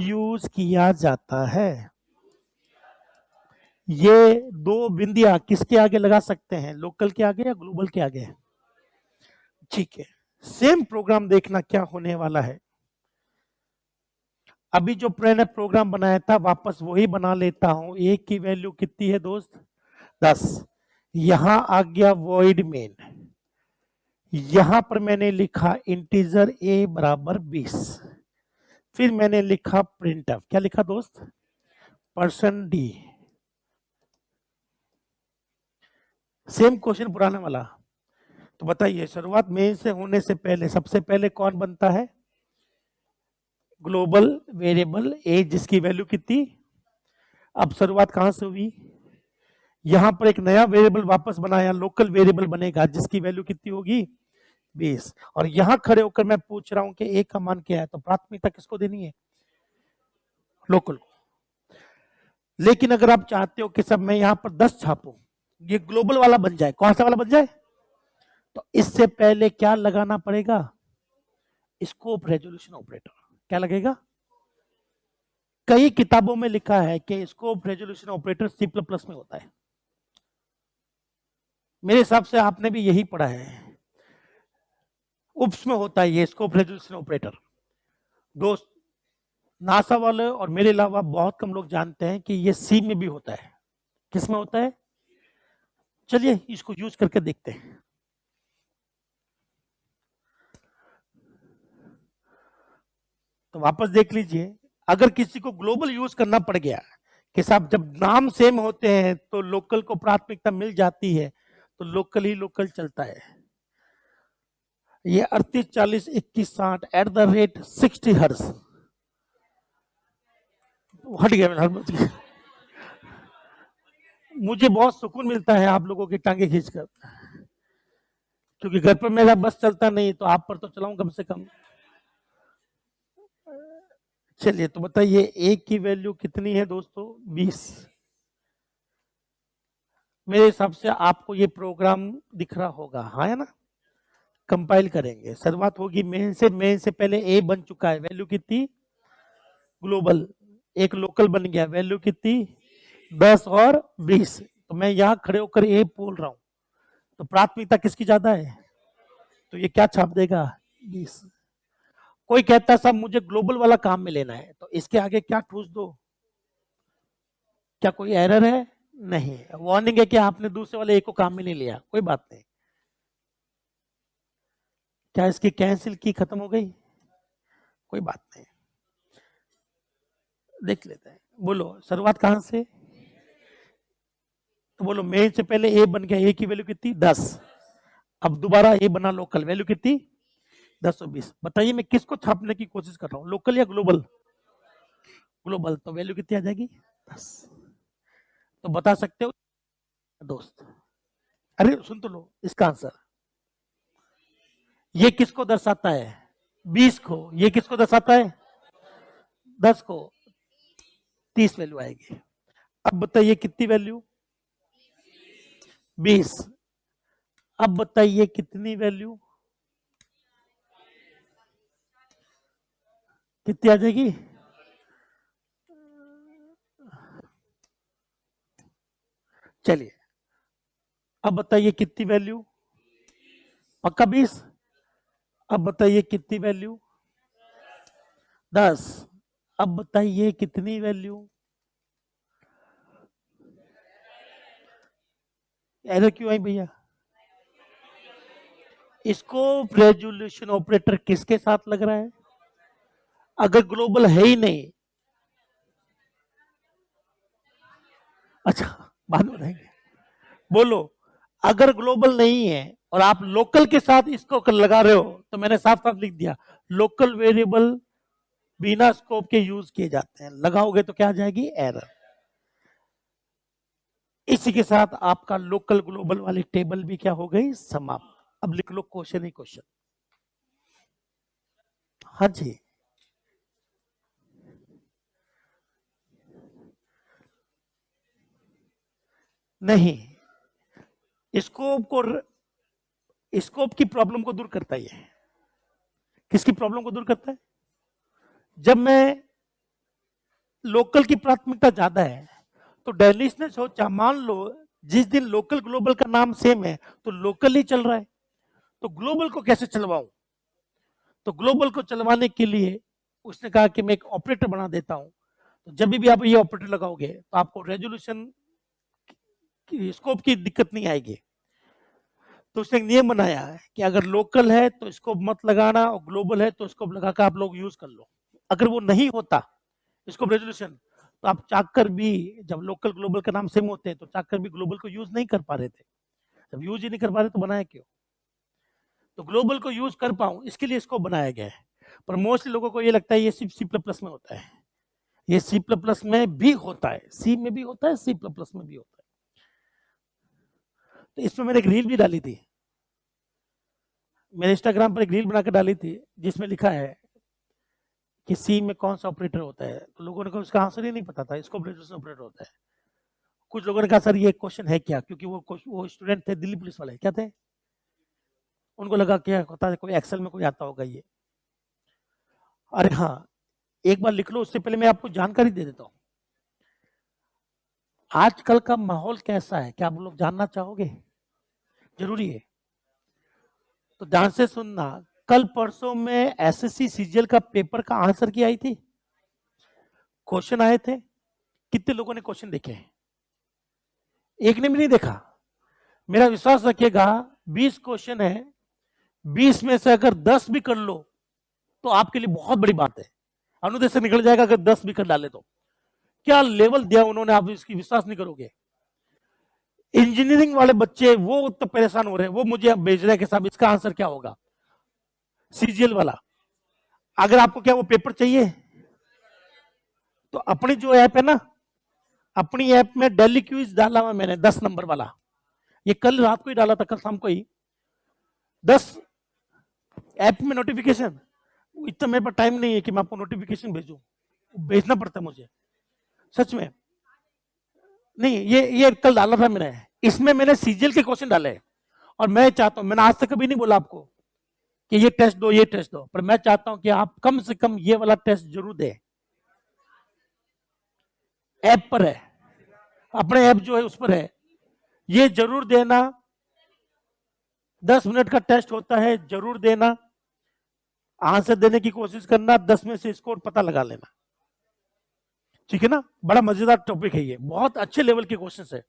यूज किया जाता है। ये दो बिंदियां किसके आगे लगा सकते हैं? लोकल के आगे या ग्लोबल के आगे? ठीक है। सेम प्रोग्राम देखना क्या होने वाला है। अभी जो मैंने प्रोग्राम बनाया था वापस वही बना लेता हूं। ए की वैल्यू कितनी है दोस्त? 10। यहां आ गया वॉइड मेन, यहां पर मैंने लिखा इंटीजर ए बराबर 20। फिर मैंने लिखा प्रिंटफ, क्या लिखा दोस्त? %d। सेम क्वेश्चन पुराने वाला। तो बताइए शुरुआत मेन से होने से पहले सबसे पहले कौन बनता है? ग्लोबल वेरिएबल ए, जिसकी वैल्यू कितनी? अब शुरुआत कहां से हुई? यहां पर एक नया वेरिएबल वापस बनाया, लोकल वेरिएबल बनेगा जिसकी वैल्यू कितनी होगी? 20। और यहां खड़े होकर मैं पूछ रहा हूं कि ए का मान क्या है, तो प्राथमिकता किसको देनी है? लोकल को। लेकिन अगर आप चाहते हो कि सब मैं यहां पर 10 छापूं, ये ग्लोबल वाला बन जाए, कौन सा वाला बन जाए, तो इससे पहले क्या लगाना पड़ेगा? Scope resolution operator. क्या लगेगा? कई किताबों में लिखा है कि स्कोप रेजोल्यूशन ऑपरेटर C++ में होता है। मेरे हिसाब से आपने भी यही पढ़ा है। उप्स में होता है ये स्कोप रेजोल्यूशन ऑपरेटर। दोस्त, नासा वाले और मेरे अलावा बहुत कम लोग जानते हैं कि ये सी में भी होता है। किस में होता है? चलिए इसको यूज करके देखते हैं। तो वापस देख लीजिए, अगर किसी को ग्लोबल यूज करना पड़ गया कि साहब जब नाम सेम होते हैं तो लोकल को प्राथमिकता मिल जाती है, तो लोकल ही लोकल चलता है। ये 38 40 21 60 @60 हर्स हट गया। मुझे बहुत सुकून मिलता है आप लोगों की टांगे खींचकर, क्योंकि घर पर मेरा बस चलता नहीं तो आप पर तो चलाऊं कम से कम। चलिए तो बताइए ए की वैल्यू कितनी है दोस्तों? 20। मेरे हिसाब से आपको ये प्रोग्राम दिख रहा होगा, हाँ है ना? कंपाइल करेंगे, शुरुआत होगी मेन से। मेन से पहले ए बन चुका है, वैल्यू कितनी? ग्लोबल। एक लोकल बन गया, वैल्यू कितनी? 10 और 20। तो मैं यहां खड़े होकर ए बोल रहा हूं, तो प्राथमिकता किसकी ज्यादा है? तो ये क्या छाप देगा? 20। कोई कहता है साहब मुझे ग्लोबल वाला काम में लेना है, तो इसके आगे क्या ठूस दो? क्या कोई एरर है? नहीं। वार्निंग है कि आपने दूसरे वाले एक को काम में नहीं लिया, कोई बात नहीं। क्या इसकी कैंसिल की खत्म हो गई? कोई बात नहीं, देख लेते हैं। बोलो शुरुआत कहां से? तो बोलो मेन से पहले ए बन गया, ए की वैल्यू कितनी? 10। अब दोबारा ए बना लोकल, वैल्यू कितनी? 10 और 20। बताइए मैं किसको छापने की कोशिश कर रहा हूं, लोकल या ग्लोबल? ग्लोबल। तो वैल्यू कितनी आ जाएगी? 10। तो बता सकते हो दोस्त? अरे सुन तो लो इसका आंसर। ये किसको दर्शाता है? 20 को। ये किसको दर्शाता है? 10 को। 30 वैल्यू आएगी। अब बताइए कितनी वैल्यू? 20। अब बताइए कितनी वैल्यू? कितनी आ जाएगी? चलिए अब बताइए कितनी वैल्यू? पक्का 20? अब बताइए कितनी वैल्यू? 10। अब बताइए कितनी वैल्यू? एरर क्यों आई भैया? स्कोप रेजोल्यूशन ऑपरेटर किसके साथ लग रहा है? अगर ग्लोबल है ही नहीं, अच्छा बाद में बताएंगे, बोलो। अगर ग्लोबल नहीं है और आप लोकल के साथ इसको लगा रहे हो, तो मैंने साफ साफ लिख दिया, लोकल वेरिएबल बिना स्कोप के यूज किए जाते हैं। लगाओगे तो क्या आ जाएगी? एरर। इसी के साथ आपका लोकल ग्लोबल वाली टेबल भी क्या हो गई? समाप्त। अब लिख लो क्वेश्चन ही क्वेश्चन। हाँ जी, नहीं, स्कोप को, स्कोप की प्रॉब्लम को दूर करता है ये। किसकी प्रॉब्लम को दूर करता है? जब मैं लोकल की प्राथमिकता ज्यादा है, तो डेनिस ने सोचा, मान लो जिस दिन लोकल ग्लोबल का नाम सेम है, तो लोकल ही चल रहा है, तो ग्लोबल को कैसे चलवाऊं? तो ग्लोबल को चलवाने के लिए उसने कहा कि मैं एक ऑपरेटर बना देता हूं। तो जब भी आप ये ऑपरेटर लगाओगे तो आपको रेजोल्यूशन की, स्कोप की दिक्कत नहीं आएगी। तो उसने एक नियम बनाया है कि अगर लोकल है तो स्कोप मत लगाना, और ग्लोबल है तो स्कोप लगाकर आप लोग यूज कर लो। अगर वो नहीं होता स्कोप रेजोल्यूशन, तो आप चाहकर भी, जब लोकल ग्लोबल का नाम सेम होते हैं, तो चाहकर भी ग्लोबल को यूज नहीं कर पा रहे थे। जब यूज ही नहीं कर पा रहे तो बनाया क्यों? तो ग्लोबल को यूज कर पाऊं, इसके लिए इसको बनाया गया है। पर मोस्टली लोगों को ये लगता है ये सिर्फ सी प्लस प्लस में होता है। ये सी प्लस प्लस में भी होता है, सी में भी होता है, सी प्लस प्लस में भी होता है। तो इसमें मैंने एक रील भी डाली थी, मैंने इंस्टाग्राम पर एक रील बनाकर डाली थी, जिसमें लिखा है कि सी में कौन सा ऑपरेटर होता है। तो लोगों ने कहा उसका आंसर ही नहीं पता था, इसको ऑपरेटर होता है। कुछ लोगों ने कहा सर ये क्वेश्चन है क्या, क्योंकि वो स्टूडेंट थे दिल्ली पुलिस वाले, क्या थे, उनको लगा क्या होता है, कोई एक्सेल में कोई आता होगा ये। अरे हाँ, एक बार लिख लो, उससे पहले मैं आपको जानकारी दे देता हूँ। आजकल का माहौल कैसा है, क्या आप लोग जानना चाहोगे? जरूरी है, तो ध्यान से सुनना। कल परसों में एसएससी सीजीएल का पेपर का आंसर की आई थी, क्वेश्चन आए थे। कितने लोगों ने क्वेश्चन देखे हैं? एक ने भी नहीं देखा? मेरा विश्वास रखिएगा, 20 क्वेश्चन है, 20 में से अगर 10 भी कर लो तो आपके लिए बहुत बड़ी बात है। अनुदेश से निकल जाएगा अगर 10 भी कर डाले तो। क्या लेवल दिया उन्होंने, आप इसकी विश्वास नहीं करोगे। इंजीनियरिंग वाले बच्चे वो तो परेशान हो रहे हैं, वो मुझे अब भेज रहे हैं कि साहब इसका आंसर क्या होगा, सीजीएल वाला। अगर आपको क्या वो पेपर चाहिए, तो अपनी जो ऐप है ना, अपनी ऐप में डेली क्विज डाला हुआ मैंने, 10 नंबर वाला। ये कल रात को ही डाला था, कल शाम को ही। 10 ऐप में नोटिफिकेशन, इतना मेरे पास टाइम नहीं है कि मैं आपको नोटिफिकेशन भेजूं, भेजना पड़ता है मुझे, सच में। नहीं, ये कल डाला था मैंने, इसमें मैंने सीजीएल के क्वेश्चन डाले। और मैं चाहता हूं, मैंने आज तक कभी नहीं बोला आपको कि ये टेस्ट दो, ये टेस्ट दो, पर मैं चाहता हूं कि आप कम से कम ये वाला टेस्ट जरूर दें। ऐप पर है, अपने ऐप जो है उस पर है, ये जरूर देना। 10 मिनट का टेस्ट होता है, जरूर देना, आंसर देने की कोशिश करना, 10 में से स्कोर पता लगा लेना, ठीक है ना। बड़ा मजेदार टॉपिक है ये, बहुत अच्छे लेवल के क्वेश्चन है।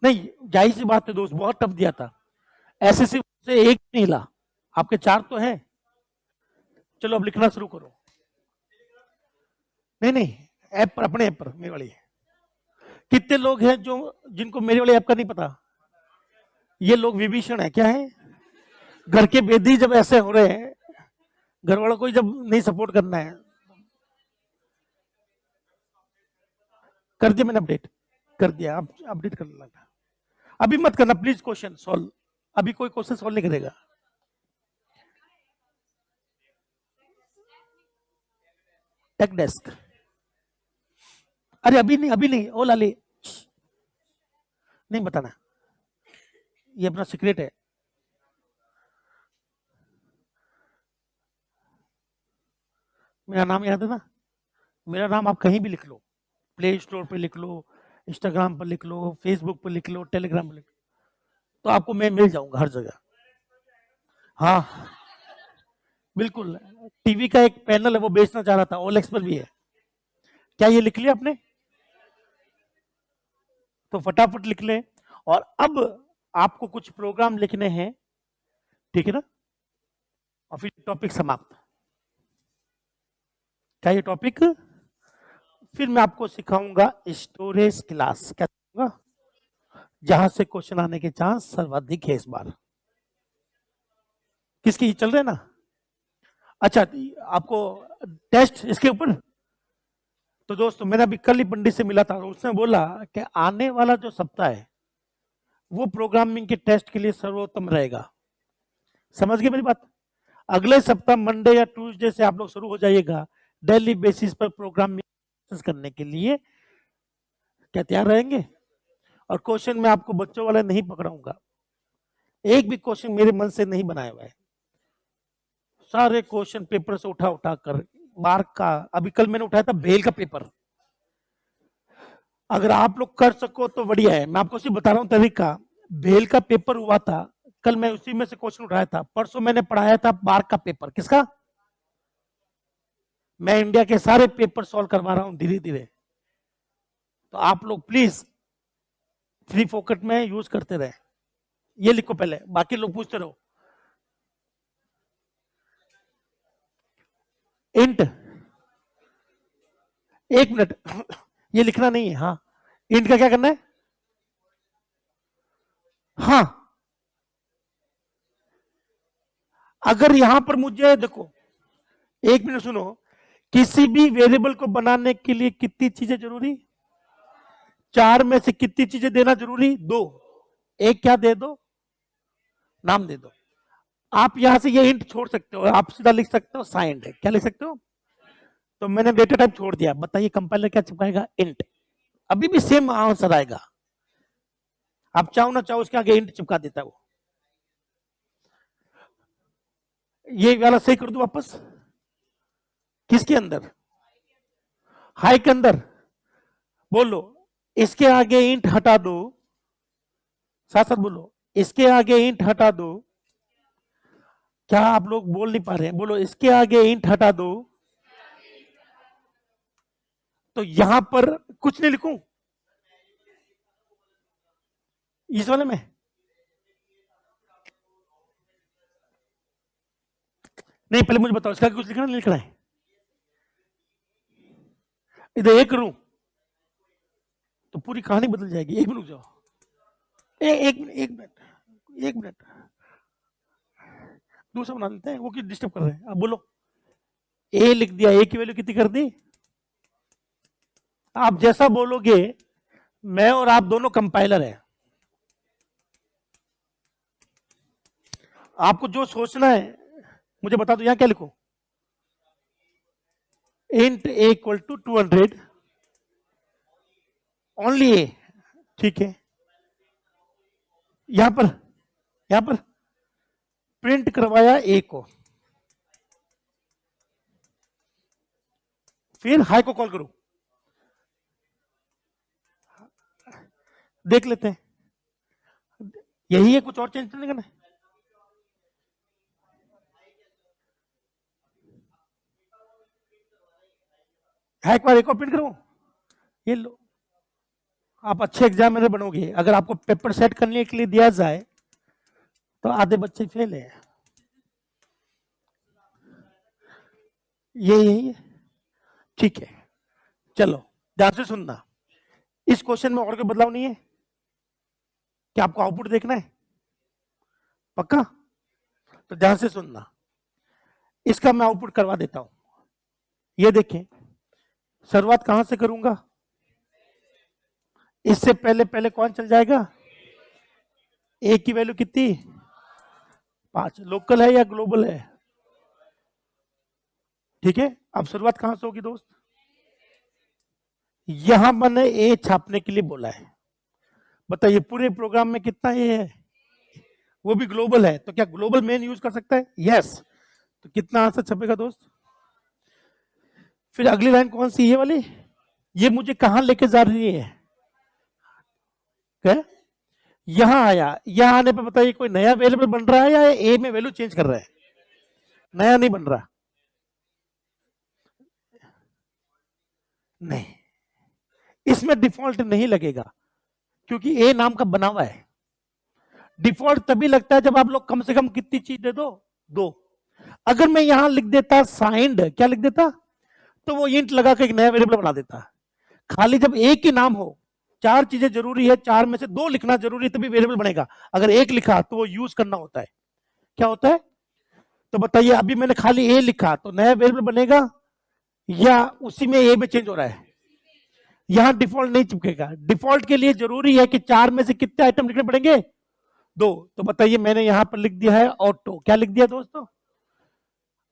नहीं, जाहिर सी बात है दोस्त, बहुत टफ दिया था। एसएससी से एक नहीं हिला, आपके 4 तो है। चलो अब लिखना शुरू करो। नहीं नहीं, ऐप पर, अपने ऐप पर, मेरे वाली। कितने लोग हैं जो, जिनको मेरे वाले ऐप का नहीं पता? ये लोग विभीषण है, क्या है, घर के बेदी जब ऐसे हो रहे हैं, घर वालों को जब नहीं सपोर्ट करना है। कर दिया मैंने अपडेट, कर दिया, अब अपडेट करने लगा। अभी मत करना प्लीज क्वेश्चन सॉल्व, अभी कोई क्वेश्चन सॉल्व नहीं करेगा। टेक डेस्क, अरे अभी नहीं, ओ लाली नहीं बताना, ये अपना सीक्रेट है। मेरा नाम याद है ना, मेरा नाम आप कहीं भी लिख लो, प्ले स्टोर पे लिख लो, इंस्टाग्राम पर लिख लो, फेसबुक पर लिख लो, टेलीग्राम पर लिख लो, तो आपको मैं मिल जाऊंगा हर जगह। हाँ बिल्कुल, टीवी का एक पैनल है वो बेचना चाह रहा था, ओलेक्स पर भी है। क्या ये लिख लिया आपने? तो फटाफट लिख लें। और अब आपको कुछ प्रोग्राम लिखने हैं, ठीक है ना, और फिर टॉपिक समाप्त। क्या ये टॉपिक? फिर मैं आपको सिखाऊंगा स्टोरेज क्लास, क्या सिखाऊंगा? जहां से क्वेश्चन आने के चांस सर्वाधिक है इस बार। किसकी चल रहे हैं ना? अच्छा, आपको टेस्ट इसके ऊपर। तो दोस्तों मैंने अभी कल ही पंडित से मिला था, उसने बोला कि आने वाला जो सप्ताह है वो प्रोग्रामिंग के टेस्ट के लिए सर्वोत्तम रहेगा। समझ गए मेरी बात? अगले सप्ताह मंडे या ट्यूसडे से आप लोग शुरू हो जाइएगा डेली बेसिस पर प्रोग्रामिंग करने के लिए। क्या तैयार रहेंगे? और क्वेश्चन मैं आपको बच्चों वाला नहीं पकड़ाऊंगा, एक भी क्वेश्चन मेरे मन से नहीं बनाया हुआ है, सारे क्वेश्चन पेपर से उठा उठा कर मार्क का। अभी कल मैंने उठाया था भेल का पेपर, अगर आप लोग कर सको तो बढ़िया है। मैं आपको सिर्फ बता रहा हूं तरीका। भेल का पेपर हुआ था कल, मैं उसी में से क्वेश्चन उठाया था। परसों मैंने पढ़ाया था मार्क का पेपर। किसका? मैं इंडिया के सारे पेपर सॉल्व करवा रहा हूं धीरे धीरे, तो आप लोग प्लीज फ्री फोकट में यूज करते रहे। ये लिखो पहले, बाकी लोग पूछते रहो। इंट, एक मिनट ये लिखना नहीं है। हाँ, इंट का क्या करना है? हाँ, अगर यहां पर मुझे देखो, एक मिनट सुनो, किसी भी वेरिएबल को बनाने के लिए कितनी चीजें जरूरी? चार में से कितनी चीजें देना जरूरी? दो। एक क्या दे दो? नाम दे दो। आप यहां से ये इंट छोड़ सकते हो, आप सीधा लिख सकते हो साइंड है। क्या लिख सकते हो? तो मैंने डेटा टाइप छोड़ दिया। बताइए कंपाइलर क्या चिपकाएगा? इंट। अभी भी सेम आंसर आएगा, आप चाहो ना चाहो उसके आगे इंट चिपका देता है वो। ये वाला सही कर दो वापस। किसके अंदर? हाई के अंदर। बोलो, इसके आगे इंट हटा दो, साथ साथ बोलो, इसके आगे इंट हटा दो। क्या आप लोग बोल नहीं पा रहे हैं? बोलो, इसके आगे इंट हटा दो। तो यहां पर कुछ नहीं लिखूं इस वाले में? नहीं, पहले मुझे बताओ इसका कुछ लिखना नहीं लिखना है? इधर एक करूं तो पूरी कहानी बदल जाएगी। एक मिनट रुक जाओ, एक मिनट, दूसरा बना लेते हैं, वो क्यों डिस्टर्ब कर रहे हैं? अब बोलो, ए लिख दिया, ए की वैल्यू कितनी कर दी? आप जैसा बोलोगे, मैं और आप दोनों कंपाइलर हैं, आपको जो सोचना है मुझे बता दो। यहां क्या लिखो? Int a equal to 200 only a, ठीक है। यहां पर प्रिंट करवाया ए को, फिर हाई को कॉल करो। देख लेते हैं, यही है, कुछ और चेंज नहीं करना है। हाई को एक और प्रिंट करो। ये लो, आप अच्छे एग्जामिनर बनोगे। अगर आपको पेपर सेट करने के लिए दिया जाए तो आधे बच्चे फेल है। ये यही है, ठीक है। चलो ध्यान से सुनना, इस क्वेश्चन में और कोई बदलाव नहीं है? क्या आपको आउटपुट देखना है? पक्का? तो ध्यान से सुनना, इसका मैं आउटपुट करवा देता हूं। ये देखें, शुरुआत कहां से करूंगा? इससे पहले पहले कौन चल जाएगा? ए की वैल्यू कितनी? 5। लोकल है या ग्लोबल है? ठीक है, अब शुरुआत कहां से होगी दोस्त? यहां मैंने ए छापने के लिए बोला है, बताइए पूरे प्रोग्राम में कितना ए है, वो भी ग्लोबल है, तो क्या ग्लोबल मेन यूज कर सकता है? यस। तो कितना आंसर छपेगा दोस्त? फिर अगली लाइन कौन सी, ये वाली? ये मुझे कहां लेके जा रही है? क्या? यहां आया, यहां आने पे बताइए कोई नया वेरिएबल बन रहा है या ए में वैल्यू चेंज कर रहा है? नया नहीं बन रहा, नहीं, इसमें डिफॉल्ट नहीं लगेगा क्योंकि ए नाम का बना हुआ है। डिफॉल्ट तभी लगता है जब आप लोग कम से कम कितनी चीज दे दो, दो। अगर मैं यहां लिख देता साइंड, क्या लिख देता, तो वो इंट लगा के एक नया वेरिएबल बना देता। खाली जब एक ही नाम हो, चार चीजें जरूरी है, चार में से दो लिखना जरूरी है तभी वेरिएबल बनेगा। अगर एक लिखा तो वो यूज करना होता है। क्या होता है? तो बताइए, अभी मैंने खाली ए लिखा तो नया वेरिएबल बनेगा या उसी में ए में चेंज हो रहा है? यहां डिफॉल्ट नहीं चिपकेगा। डिफॉल्ट के लिए जरूरी है कि चार में से कितने आइटम लिखने पड़ेंगे, दो। तो बताइए मैंने यहां पर लिख दिया है ऑटो, क्या लिख दिया दोस्तों?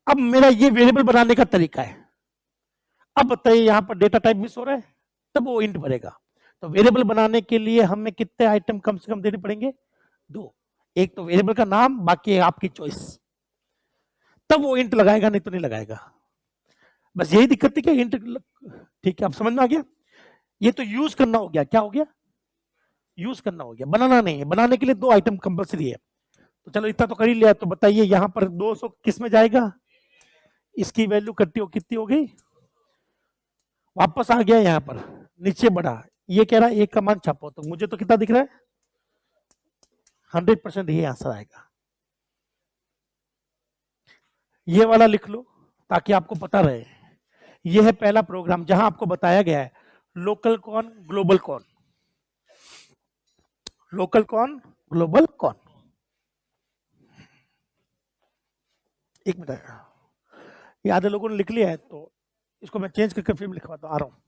अब मेरा ये वेरिएबल बनाने का तरीका है। अब बताइए यहां पर डेटा टाइप मिस हो रहा है, तब वो इंट भरेगा। तो वेरिएबल बनाने के लिए हमें कितने आइटम कम से कम देने पड़ेंगे, दो। एक तो वेरिएबल का नाम, बाकी आपकी चॉइस, तब वो इंट लगाएगा, नहीं तो नहीं लगाएगा। बस यही दिक्कत थी कि इंट, ठीक है, अब समझ में आ गया। ये तो यूज करना हो गया, क्या हो गया, यूज करना हो गया, बनाना नहीं है। बनाने के लिए दो आइटम कंपलसरी है। तो चलो इतना तो कर ही लिया। तो बताइए यहां पर 200 किस में जाएगा, इसकी वैल्यू कट्टी हो, कितनी हो गई, वापस आ गया यहां पर, नीचे बढ़ा। ये कह रहा है एक का मान छापो, तो मुझे तो कितना दिख रहा है, 100% ये आंसर आएगा। ये वाला लिख लो ताकि आपको पता रहे। ये है पहला प्रोग्राम जहां आपको बताया गया है लोकल कौन, ग्लोबल कौन, लोकल कौन, ग्लोबल कौन। एक मिनट, ये आधे लोगों ने लिख लिया है तो इसको मैं चेंज करके फिर लिखवाता आ रहा हूं।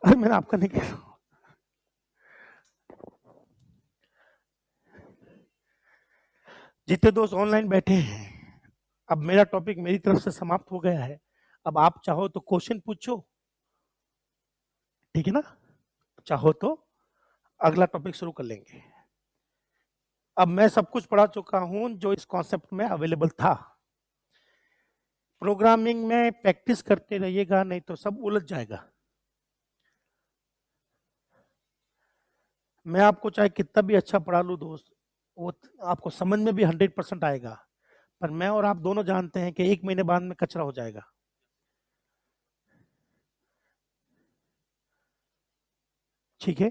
अरे मैंने आपका नहीं किया। जितने दोस्त ऑनलाइन बैठे हैं, अब मेरा टॉपिक मेरी तरफ से समाप्त हो गया है। अब आप चाहो तो क्वेश्चन पूछो, ठीक है ना, चाहो तो अगला टॉपिक शुरू कर लेंगे। अब मैं सब कुछ पढ़ा चुका हूं जो इस कॉन्सेप्ट में अवेलेबल था। प्रोग्रामिंग में प्रैक्टिस करते रहिएगा, नहीं तो सब उलझ जाएगा। मैं आपको चाहे कितना भी अच्छा पढ़ा लूं दोस्त, वो आपको समझ में भी 100% आएगा, पर मैं और आप दोनों जानते हैं कि 1 महीने बाद में कचरा हो जाएगा। ठीक है,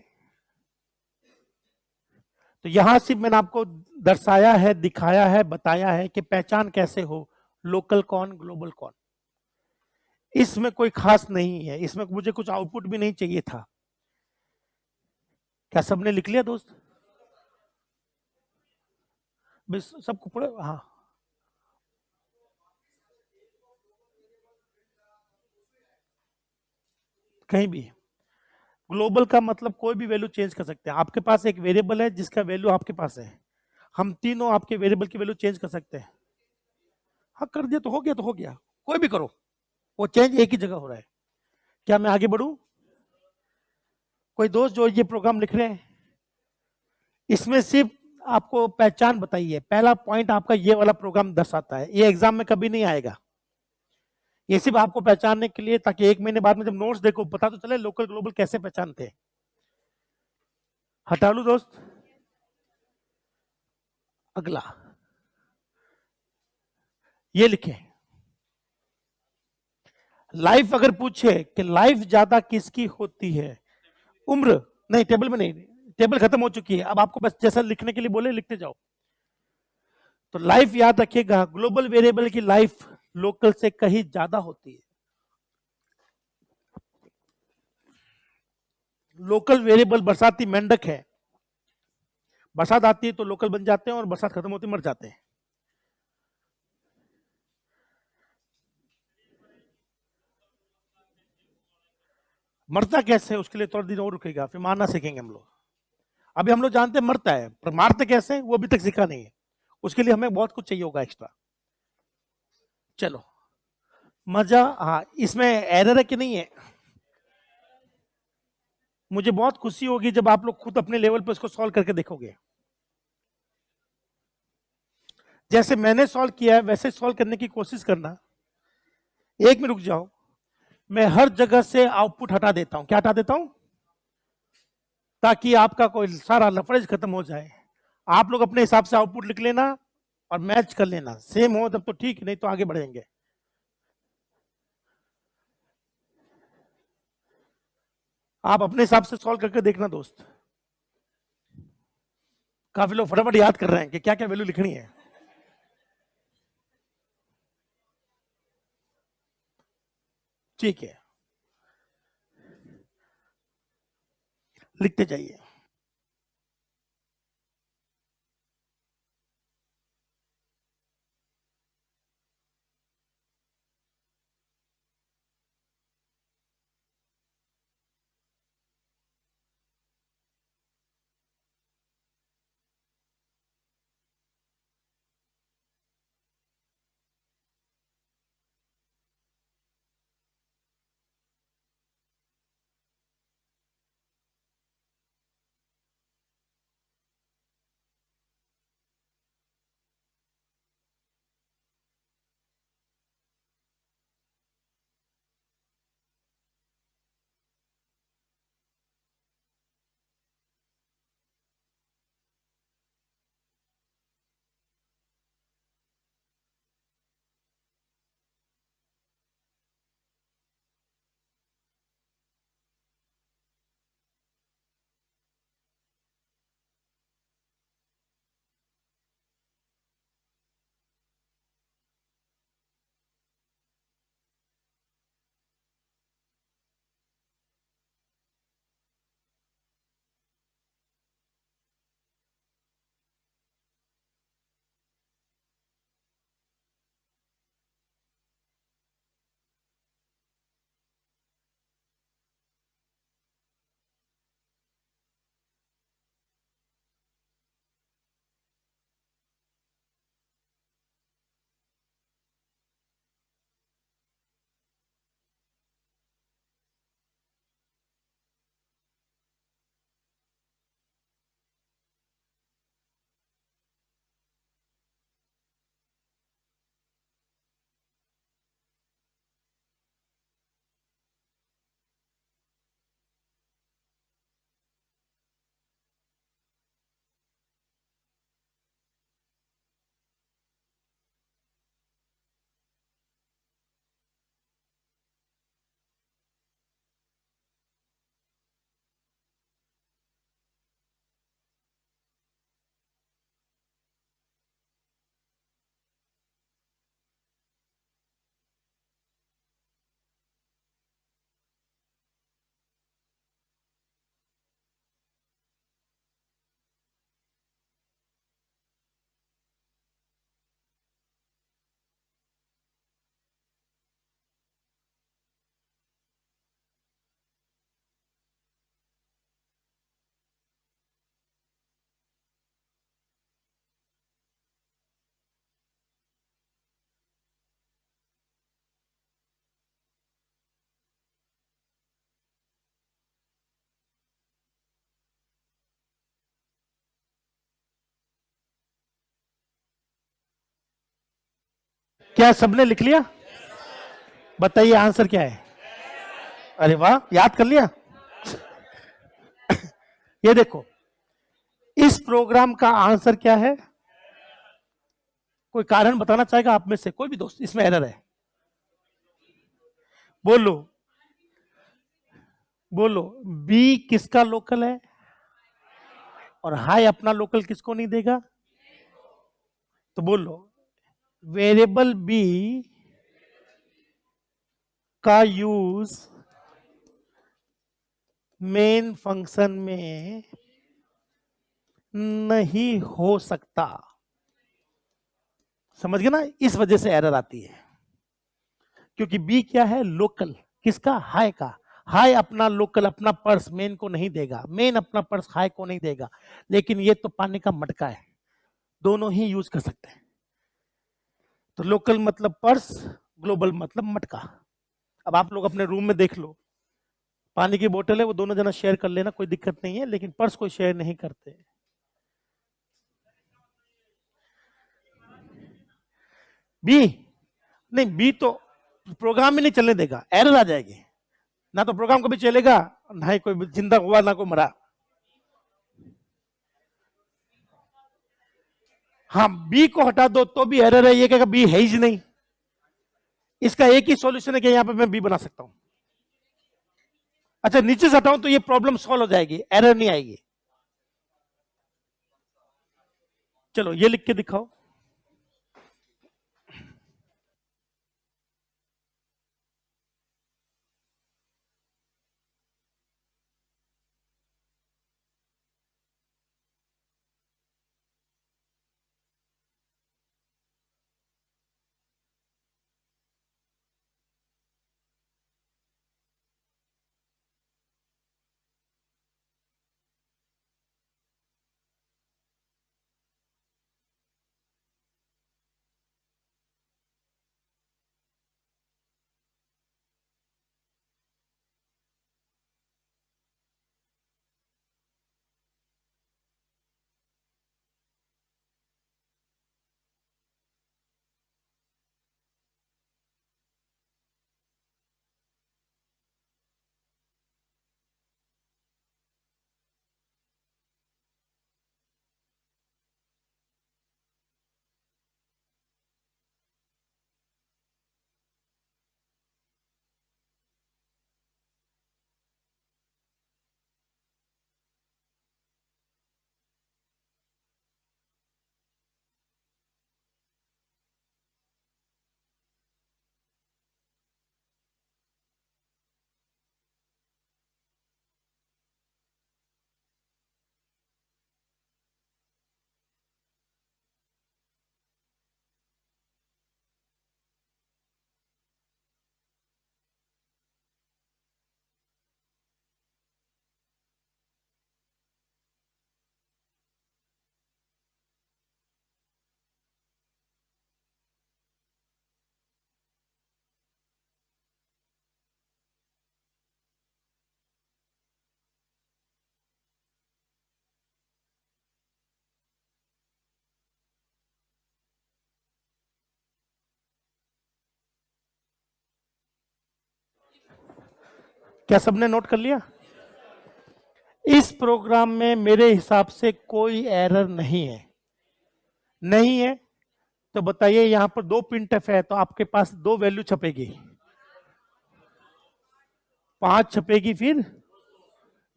तो यहां सिर्फ मैंने आपको दर्शाया है, दिखाया है, बताया है कि पहचान कैसे हो, लोकल कौन, ग्लोबल कौन। इसमें कोई खास नहीं है, इसमें मुझे कुछ आउटपुट भी नहीं चाहिए था। क्या सबने लिख लिया दोस्त? बस सबको पढ़े, हाँ। कहीं भी ग्लोबल का मतलब कोई भी वैल्यू चेंज कर सकते हैं। आपके पास एक वेरिएबल है जिसका वैल्यू आपके पास है, हम तीनों आपके वेरिएबल की वैल्यू चेंज कर सकते हैं। हाँ कर दिया तो हो गया, तो हो गया, कोई भी करो, वो चेंज एक ही जगह हो रहा है। क्या मैं आगे बढ़ूं? कोई दोस्त जो ये प्रोग्राम लिख रहे हैं, इसमें सिर्फ आपको पहचान बताइए। पहला पॉइंट आपका ये वाला प्रोग्राम दर्शाता है, ये एग्जाम में कभी नहीं आएगा। ये सिर्फ आपको पहचानने के लिए, ताकि 1 महीने बाद में जब नोट्स देखो पता तो चले लोकल ग्लोबल कैसे पहचानते हैं। हटा लू दोस्त, अगला ये लिखे, लाइफ अगर पूछे कि लाइफ ज्यादा किसकी होती है, उम्र नहीं, टेबल में नहीं, टेबल खत्म हो चुकी है। अब आपको बस जैसा लिखने के लिए बोले लिखते जाओ। तो लाइफ याद रखिएगा, ग्लोबल वेरिएबल की लाइफ लोकल से कहीं ज्यादा होती है। लोकल वेरिएबल बरसाती मेंढक है, बरसात आती है तो लोकल बन जाते हैं और बरसात खत्म होती मर जाते हैं। मरता कैसे है उसके लिए थोड़ा दिन और रुकेगा, फिर मारना सीखेंगे हम लोग। अभी हम लोग जानते हैं मरता है, पर मारते कैसे वो अभी तक सीखा नहीं है। उसके लिए हमें बहुत कुछ चाहिए होगा एक्स्ट्रा। चलो, मजा, हाँ, इसमें एरर है कि नहीं है? मुझे बहुत खुशी होगी जब आप लोग खुद अपने लेवल पर इसको सॉल्व करके देखोगे। जैसे मैंने सॉल्व किया है वैसे सॉल्व करने की कोशिश करना। एक में रुक जाओ, मैं हर जगह से आउटपुट हटा देता हूं। क्या हटा देता हूं? ताकि आपका कोई सारा लफड़ेज खत्म हो जाए। आप लोग अपने हिसाब से आउटपुट लिख लेना और मैच कर लेना, सेम हो तब तो ठीक, नहीं तो आगे बढ़ेंगे। आप अपने हिसाब से सॉल्व करके देखना दोस्त। काफी लोग फटाफट याद कर रहे हैं कि क्या क्या वैल्यू लिखनी है। ठीक है, लिखते जाइए। क्या सबने लिख लिया? बताइए आंसर क्या है। अरे वाह, याद कर लिया। ये देखो, इस प्रोग्राम का आंसर क्या है? कोई कारण बताना चाहेगा आप में से? कोई भी दोस्त, इसमें एरर है? बोलो बोलो। बी किसका लोकल है? और हाई अपना लोकल किसको नहीं देगा? तो बोलो, वेरिएबल बी का यूज मेन फंक्शन में नहीं हो सकता। समझ गए ना? इस वजह से एरर आती है, क्योंकि बी क्या है? लोकल। किसका? हाई का। हाई अपना लोकल, अपना पर्स मेन को नहीं देगा, मेन अपना पर्स हाई को नहीं देगा। लेकिन ये तो पानी का मटका है, दोनों ही यूज कर सकते हैं। तो लोकल मतलब पर्स, ग्लोबल मतलब मटका। अब आप लोग अपने रूम में देख लो, पानी की बोतल है, वो दोनों जना शेयर कर लेना, कोई दिक्कत नहीं है, लेकिन पर्स कोई शेयर नहीं करते। बी, नहीं बी तो प्रोग्राम में नहीं चलने देगा, एरर आ जाएगी। ना तो प्रोग्राम कभी चलेगा, ना ही कोई जिंदा हुआ ना कोई मरा। हाँ, बी को हटा दो तो भी एरर है, ये कहेगा बी है ही नहीं। इसका एक ही सॉल्यूशन है कि यहां पे मैं बी बना सकता हूं। अच्छा, नीचे से हटाऊं तो ये प्रॉब्लम सॉल्व हो जाएगी, एरर नहीं आएगी। चलो ये लिख के दिखाओ। क्या सबने नोट कर लिया? इस प्रोग्राम में मेरे हिसाब से कोई एरर नहीं है। नहीं है तो बताइए, यहां पर 2 प्रिंटफ है तो आपके पास 2 वैल्यू छपेगी, 5 छपेगी, फिर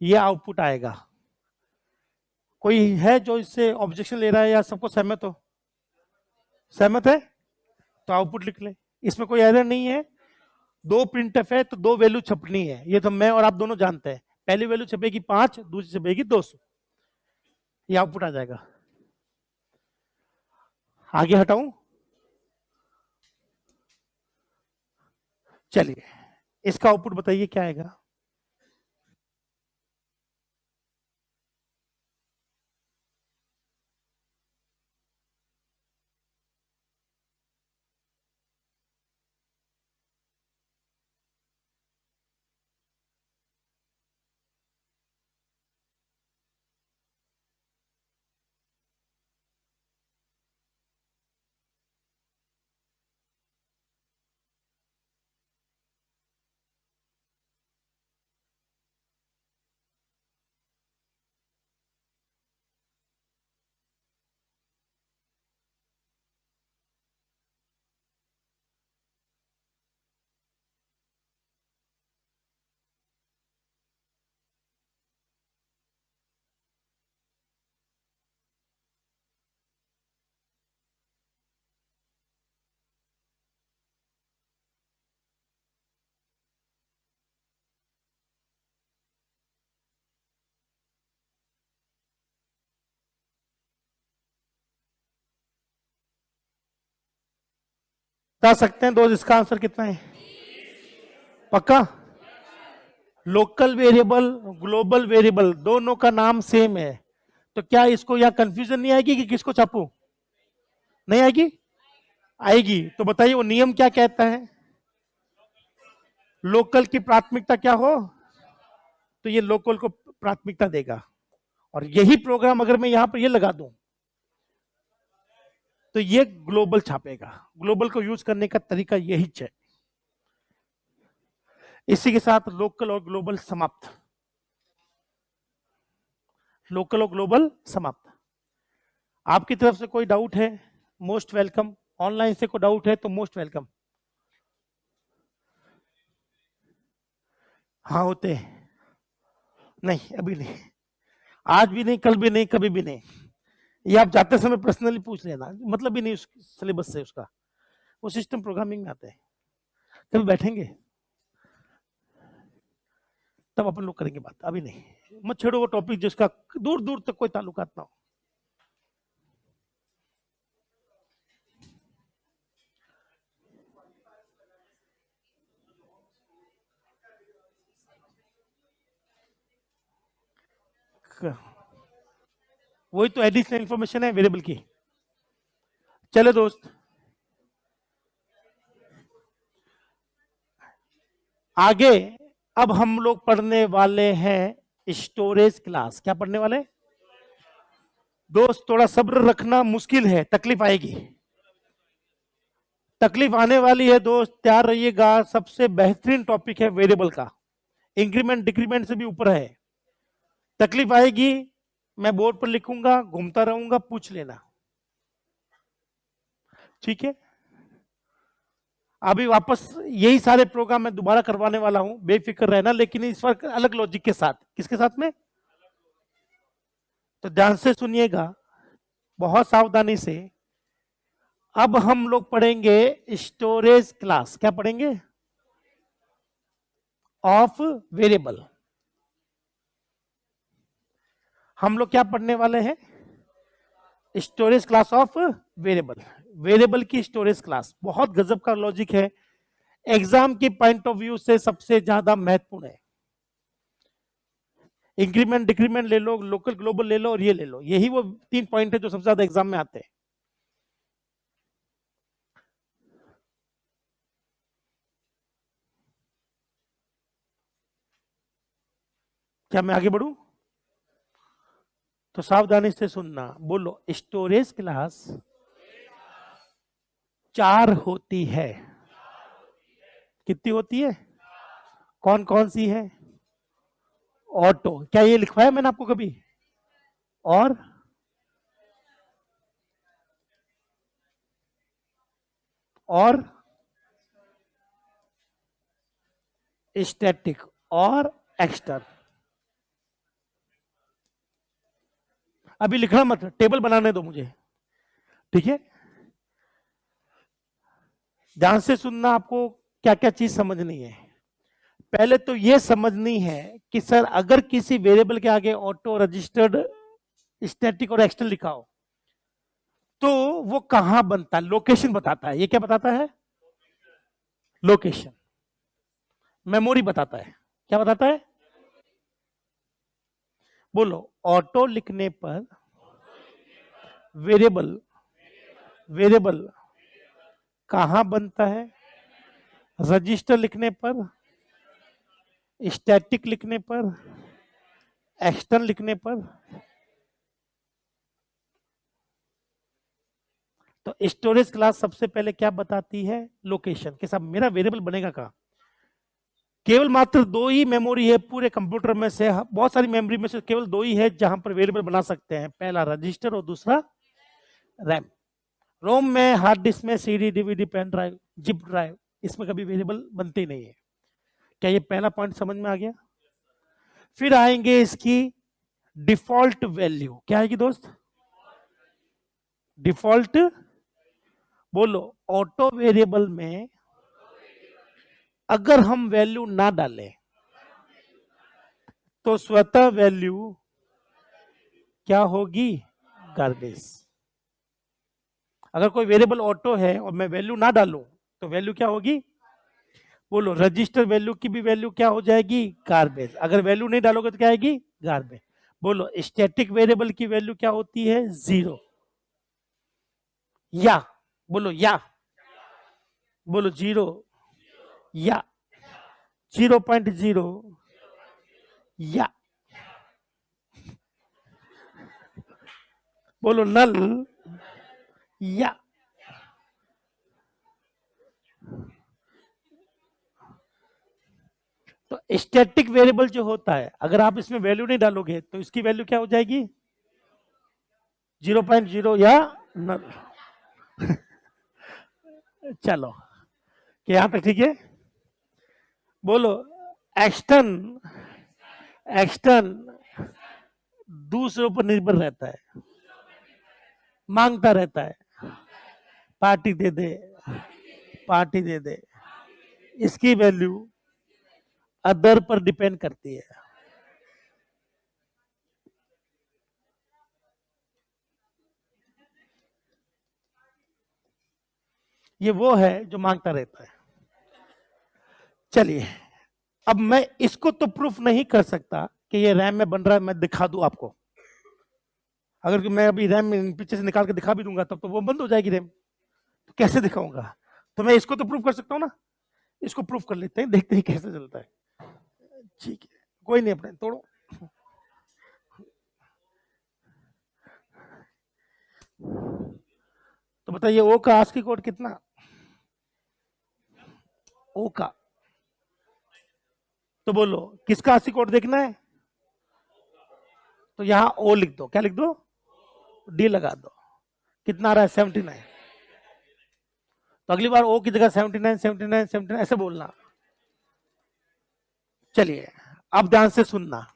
ये आउटपुट आएगा। कोई है जो इससे ऑब्जेक्शन ले रहा है या सबको सहमत हो? सहमत है तो आउटपुट लिख ले, इसमें कोई एरर नहीं है। 2 प्रिंटफ है तो 2 वैल्यू छपनी है, ये तो मैं और आप दोनों जानते हैं। पहली वैल्यू छपेगी 5, दूसरी छपेगी 200, ये आउटपुट आ जाएगा। आगे हटाऊं? चलिए, इसका आउटपुट बताइए क्या आएगा। बता सकते हैं दोस्त इसका आंसर कितना है? पक्का? लोकल वेरिएबल, ग्लोबल वेरिएबल दोनों का नाम सेम है, तो क्या इसको यहां कंफ्यूजन नहीं आएगी कि किसको छापू? नहीं आएगी? आएगी। तो बताइए वो नियम क्या कहता है? लोकल की प्राथमिकता क्या हो? तो ये लोकल को प्राथमिकता देगा। और यही प्रोग्राम अगर मैं यहां पर ये लगा दूं तो ये ग्लोबल छापेगा। ग्लोबल को यूज करने का तरीका यही है। इसी के साथ लोकल और ग्लोबल समाप्त। लोकल और ग्लोबल समाप्त। आपकी तरफ से कोई डाउट है, मोस्ट वेलकम। ऑनलाइन से कोई डाउट है तो मोस्ट वेलकम। हाँ होते हैं। नहीं अभी नहीं, आज भी नहीं, कल भी नहीं, कभी भी नहीं। ये आप जाते समय पर्सनली पूछ लेना, मतलब ही नहीं उस सिलेबस से उसका। वो सिस्टम प्रोग्रामिंग में आता है। कभी बैठेंगे तब अपन लोग करेंगे बात, अभी नहीं। मत छेड़ो वो टॉपिक जिसका दूर दूर तक कोई ताल्लुकात ना हो। वही तो एडिशनल इंफॉर्मेशन है वेरिएबल की। चलो दोस्त, आगे अब हम लोग पढ़ने वाले हैं स्टोरेज क्लास। क्या पढ़ने वाले? दोस्त थोड़ा सब्र रखना, मुश्किल है, तकलीफ आएगी। तकलीफ आने वाली है दोस्त, तैयार रहिएगा। सबसे बेहतरीन टॉपिक है वेरिएबल का, इंक्रीमेंट डिक्रीमेंट से भी ऊपर है। तकलीफ आएगी, मैं बोर्ड पर लिखूंगा, घूमता रहूंगा, पूछ लेना, ठीक है? अभी वापस यही सारे प्रोग्राम मैं दोबारा करवाने वाला हूं, बेफिक्र रहना, लेकिन इस बार अलग लॉजिक के साथ। किसके साथ में? तो ध्यान से सुनिएगा, बहुत सावधानी से। अब हम लोग पढ़ेंगे स्टोरेज क्लास। क्या पढ़ेंगे? Of variable. हम लोग क्या पढ़ने वाले हैं? Storage class of variable. Variable की स्टोरेज क्लास बहुत गजब का लॉजिक है, एग्जाम के पॉइंट ऑफ व्यू से सबसे ज्यादा महत्वपूर्ण है। इंक्रीमेंट डिक्रीमेंट ले लो, लोकल ग्लोबल ले लो, और ये ले लो, यही वो 3 पॉइंट है जो सबसे ज्यादा एग्जाम में आते हैं। क्या मैं आगे बढ़ूं? तो सावधानी से सुनना, बोलो स्टोरेज क्लास 4 होती है। कितनी होती है? कौन कौन सी है? ऑटो, क्या ये लिखवाया मैंने आपको कभी? और स्टैटिक और एक्सटर्न। अभी लिखना मत, टेबल बनाने दो मुझे, ठीक है? ध्यान से सुनना, आपको क्या क्या चीज समझनी है। पहले तो यह समझनी है कि सर अगर किसी वेरिएबल के आगे ऑटो, रजिस्टर्ड, स्टैटिक और एक्सटर्नल लिखा हो तो वो कहां बनता है, लोकेशन बताता है। ये क्या बताता है? लोकेशन। मेमोरी बताता है। क्या बताता है? बोलो, ऑटो लिखने पर वेरिएबल वेरिएबल कहां बनता है? रजिस्टर लिखने पर, स्टैटिक लिखने पर, एक्सटर्नल लिखने पर। तो स्टोरेज क्लास सबसे पहले क्या बताती है? लोकेशन। के साथ मेरा वेरिएबल बनेगा कहां? केवल मात्र 2 ही मेमोरी है पूरे कंप्यूटर में से, बहुत सारी मेमोरी में से केवल 2 ही है जहां पर वेरिएबल बना सकते हैं। पहला रजिस्टर और दूसरा रैम। रोम में, हार्ड डिस्क में, CD, DVD, pen drive, zip drive, इसमें कभी वेरिएबल बनते ही नहीं है। क्या ये पहला पॉइंट समझ में आ गया? फिर आएंगे इसकी डिफॉल्ट वैल्यू। क्या आएगी दोस्त? डिफॉल्ट। बोलो, ऑटो वेरिएबल में अगर हम वैल्यू ना डालें तो स्वतः वैल्यू क्या होगी? गार्बेज। अगर कोई वेरिएबल ऑटो है और मैं वैल्यू ना डालूं तो वैल्यू क्या होगी? बोलो, रजिस्टर वैल्यू की भी वैल्यू क्या हो जाएगी? गार्बेज। अगर वैल्यू नहीं डालोगे तो क्या आएगी? गार्बेज। बोलो, स्टैटिक वेरिएबल की वैल्यू क्या होती है? 0। या बोलो, या बोलो, 0 या 0.0 या, बोलो नल या। तो स्टैटिक वेरिएबल जो होता है, अगर आप इसमें वैल्यू नहीं डालोगे तो इसकी वैल्यू क्या हो जाएगी? 0.0 या नल। चलो, क्या यहां तक ठीक है? बोलो एक्सटर्न, एक्सटर्न दूसरों पर निर्भर रहता है, मांगता रहता है, पार्टी दे दे, पार्टी दे दे, इसकी वैल्यू अदर पर डिपेंड करती है। ये वो है जो मांगता रहता है। चलिए, अब मैं इसको तो प्रूफ नहीं कर सकता कि ये रैम में बन रहा है, मैं दिखा दूं आपको। अगर मैं अभी रैम पीछे से निकाल के दिखा भी दूंगा तब तो वो बंद हो जाएगी रैम, तो कैसे दिखाऊंगा? तो मैं इसको तो प्रूफ कर सकता हूं ना, इसको प्रूफ कर लेते हैं, देखते हैं कैसे चलता है। ठीक है, कोई नहीं, अपने तोड़ो। तो बताइए ओ का आस्की कोड कितना? ओ का, तो बोलो किसका आस्की कोड देखना है? तो यहां ओ लिख दो, क्या लिख दो? डी लगा दो। कितना आ रहा है? 79। तो अगली बार ओ की जगह 79 79 79 ऐसे बोलना। चलिए, अब ध्यान से सुनना,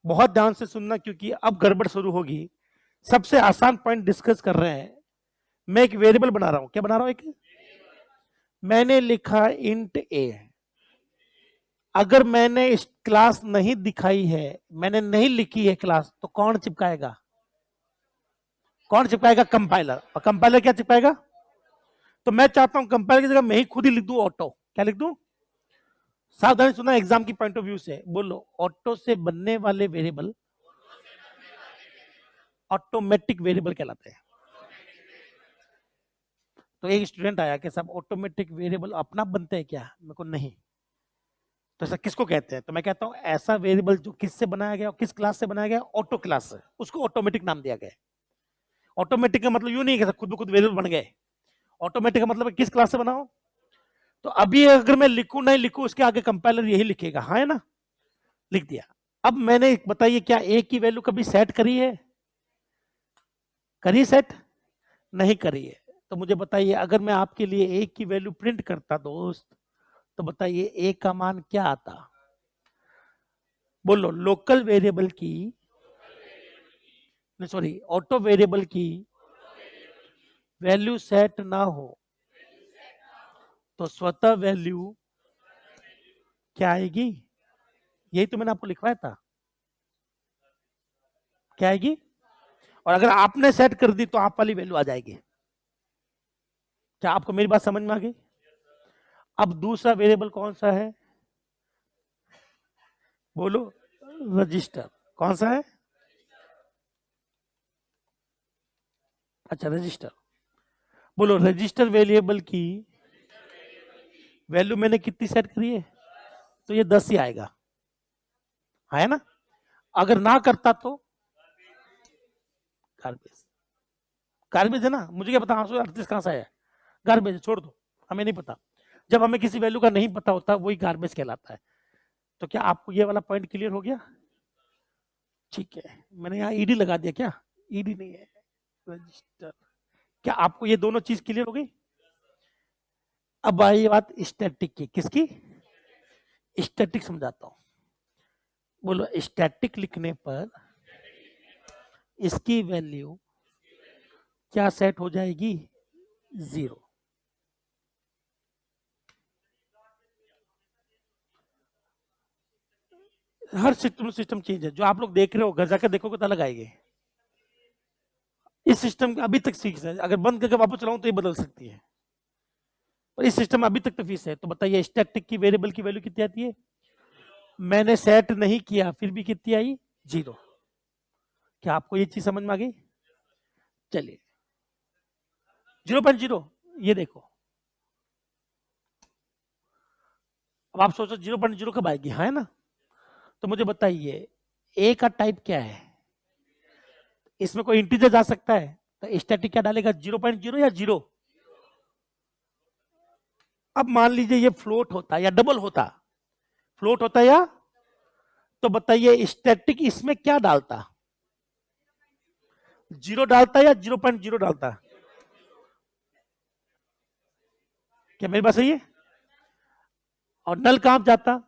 बहुत ध्यान से सुनना, क्योंकि अब गड़बड़ शुरू होगी। सबसे आसान पॉइंट डिस्कस कर रहे हैं। मैं एक वेरिएबल बना रहा हूं, क्या बना रहा हूं? एक, मैंने लिखा इंट ए। अगर मैंने इस क्लास नहीं दिखाई है, मैंने नहीं लिखी है क्लास, तो कौन चिपकाएगा? कौन चिपकाएगा? कंपाइलर। और कंपाइलर क्या चिपकाएगा? तो मैं चाहता हूं कंपाइलर की जगह मैं ही खुद ही लिख दूं ऑटो। क्या लिख दूं? सावधानी सुना, एग्जाम की पॉइंट ऑफ व्यू से बोलो, ऑटो से बनने वाले वेरिएबल ऑटोमेटिक वेरिएबल कहलाते हैं। तो एक स्टूडेंट आया कि साहब ऑटोमेटिक वेरिएबल अपना बनते हैं क्या? मेरे को नहीं। तो ऐसा किसको कहते हैं? तो मैं कहता हूं ऐसा वेरिएबल जो किससे बनाया गया, किस क्लास से बनाया गया? ऑटो क्लास से, उसको ऑटोमेटिक नाम दिया गया। ऑटोमेटिक का मतलब यूं नहीं है कि खुद ब खुद वेरिएबल बन गए। ऑटोमेटिक का मतलब किस क्लास से बनाओ। तो अभी अगर मैं लिखूं नहीं लिखूं, उसके आगे कंपाइलर यही लिखेगा, हाँ है ना? लिख दिया। अब मैंने बताइए, क्या ए की वैल्यू कभी सेट करी है? करी सेट? नहीं करी है। तो मुझे बताइए, अगर मैं आपके लिए ए की वैल्यू प्रिंट करता दोस्त, तो बताइए ए का मान क्या आता? बोलो, लोकल वेरिएबल की, सॉरी, ऑटो वेरिएबल की वैल्यू सेट ना हो तो स्वतः वैल्यू क्या आएगी? यही तो मैंने आपको लिखवाया था। क्या आएगी? और अगर आपने सेट कर दी तो आप वाली वैल्यू आ जाएगी। क्या आपको मेरी बात समझ में आ गई? अब दूसरा वेरिएबल कौन सा है? बोलो, रजिस्टर। कौन सा है? अच्छा, रजिस्टर। बोलो, रजिस्टर वेरिएबल की वैल्यू मैंने कितनी सेट करी है? तो ये 10 ही आएगा, है ना? अगर ना करता तो गार्बेज। गार्बेज है ना? मुझे क्या पता 838 कहां से आया? गार्बेज, छोड़ दो, हमें नहीं पता। जब हमें किसी वैल्यू का नहीं पता होता, वही गार्बेज कहलाता है। तो क्या आपको ये वाला पॉइंट क्लियर हो गया? ठीक है, मैंने यहाँ ईडी लगा दिया क्या? ईडी नहीं है, रजिस्टर। क्या आपको ये दोनों चीज क्लियर हो गई? अब आई बात स्टैटिक की। किसकी? स्टैटिक समझाता हूं। बोलो, स्टैटिक लिखने पर इसकी वैल्यू क्या सेट हो जाएगी? 0। हर सिस्टम चेंज है, जो आप लोग देख रहे हो घर जाकर देखोगे तो अलग आएगी। इस सिस्टम का अभी तक सीख है, अगर बंद करके वापस चलाऊं तो ये बदल सकती है, और इस सिस्टम में अभी तक तो फीस है। तो बताइए स्टैटिक की वेरिएबल की वैल्यू कितनी आती है? मैंने सेट नहीं किया फिर भी कितनी आई? 0। क्या आपको ये चीज समझ में आ गई? चलिए, 0.0, ये देखो। अब आप सोचो 0.0 कब आएगी, हाँ है ना? तो मुझे बताइए ए का टाइप क्या है? इसमें कोई इंटीजर जा सकता है, तो स्टैटिक क्या डालेगा? 0.0 या 0? अब मान लीजिए ये फ्लोट होता या डबल होता, फ्लोट होता या, तो बताइए स्टैटिक इसमें क्या डालता? 0 डालता या 0.0 डालता? क्या मेरी बात सही है? और नल कहां जाता?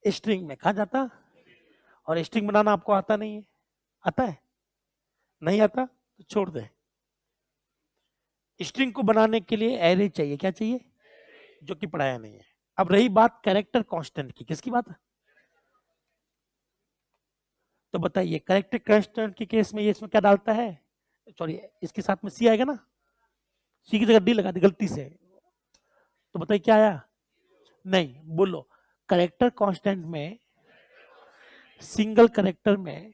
स्ट्रिंग में। कहां जाता? और स्ट्रिंग बनाना आपको आता नहीं है? आता है? नहीं आता तो छोड़ दे। स्ट्रिंग को बनाने के लिए एरे चाहिए। क्या चाहिए? जो कि पढ़ाया नहीं है। अब रही बात कैरेक्टर कांस्टेंट की, किसकी बात है? तो बताइए कैरेक्टर कांस्टेंट के केस में ये इसमें क्या डालता है? सॉरी, इसके साथ में सी आएगा ना, सी की जगह डी लगा दी गलती से, तो बताइए क्या आया? नहीं, बोलो। कैरेक्टर कांस्टेंट में, सिंगल कैरेक्टर में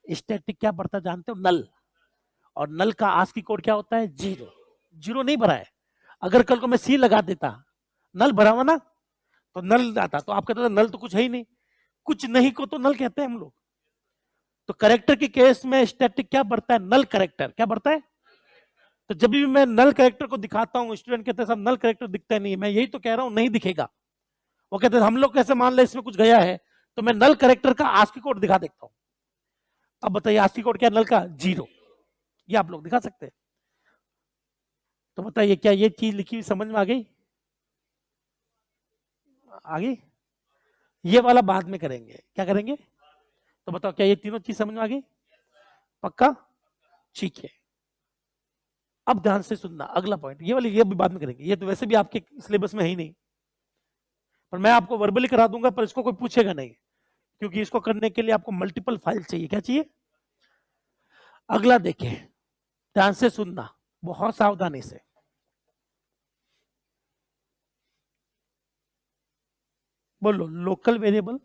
स्टैटिक क्या बढ़ता जानते हो? नल। और नल का आस्की कोड क्या होता है? 0। 0 नहीं भरा है। अगर कल को मैं सी लगा देता, नल भरा हुआ ना, तो नल आता, तो आप कहते हो नल तो कुछ है ही नहीं। कुछ नहीं को तो नल कहते हैं हम लोग। तो कैरेक्टर के केस में स्टैटिक क्या बढ़ता है? Null character. क्या बढ़ता है? तो जब भी मैं नल कैरेक्टर को दिखाता हूँ, स्टूडेंट कहते हैं सब नल कैरेक्टर दिखता नहीं है। मैं यही तो कह रहा हूँ नहीं दिखेगा। वो कहते हैं हम लोग कैसे मान ले इसमें कुछ गया है, तो मैं नल कैरेक्टर का आस्की कोड दिखा देखता हूँ। अब बताइए आस्की कोड क्या? नल का 0। ये आप लोग दिखा सकते हैं। तो बताइए क्या ये चीज लिखी हुई समझ में आ गई? आ गई? ये वाला बाद में करेंगे। क्या करेंगे? तो बताओ क्या ये तीनों चीज समझ में आ गई? पक्का? ठीक है। अब ध्यान से सुनना, अगला पॉइंट ये वाली, ये भी बाद में करेंगे, ये तो वैसे भी आपके सिलेबस में है ही नहीं, पर मैं आपको वर्बली करा दूंगा, पर इसको कोई पूछेगा नहीं, क्योंकि इसको करने के लिए आपको मल्टीपल फाइल चाहिए। क्या चाहिए? अगला देखें, ध्यान से सुनना, बहुत सावधानी से। बोलो, लोकल वेरिएबल,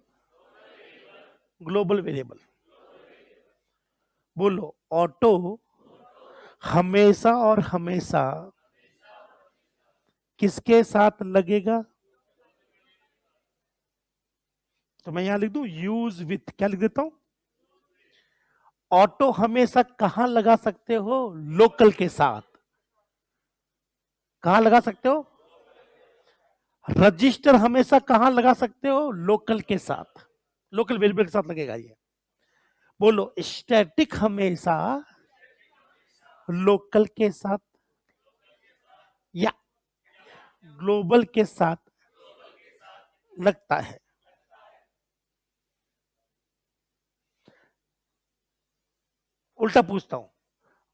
ग्लोबल वेरिएबल। बोलो, ऑटो हमेशा और हमेशा किसके साथ लगेगा? तो मैं यहां लिख दूं यूज विथ। क्या लिख देता हूं? ऑटो हमेशा कहां लगा सकते हो? लोकल के साथ। कहां लगा सकते हो? रजिस्टर हमेशा कहां लगा सकते हो? लोकल के साथ। लोकल वेरिएबल के साथ लगेगा ये। बोलो, स्टैटिक हमेशा लोकल के साथ या ग्लोबल के साथ लगता है। उल्टा पूछता हूं,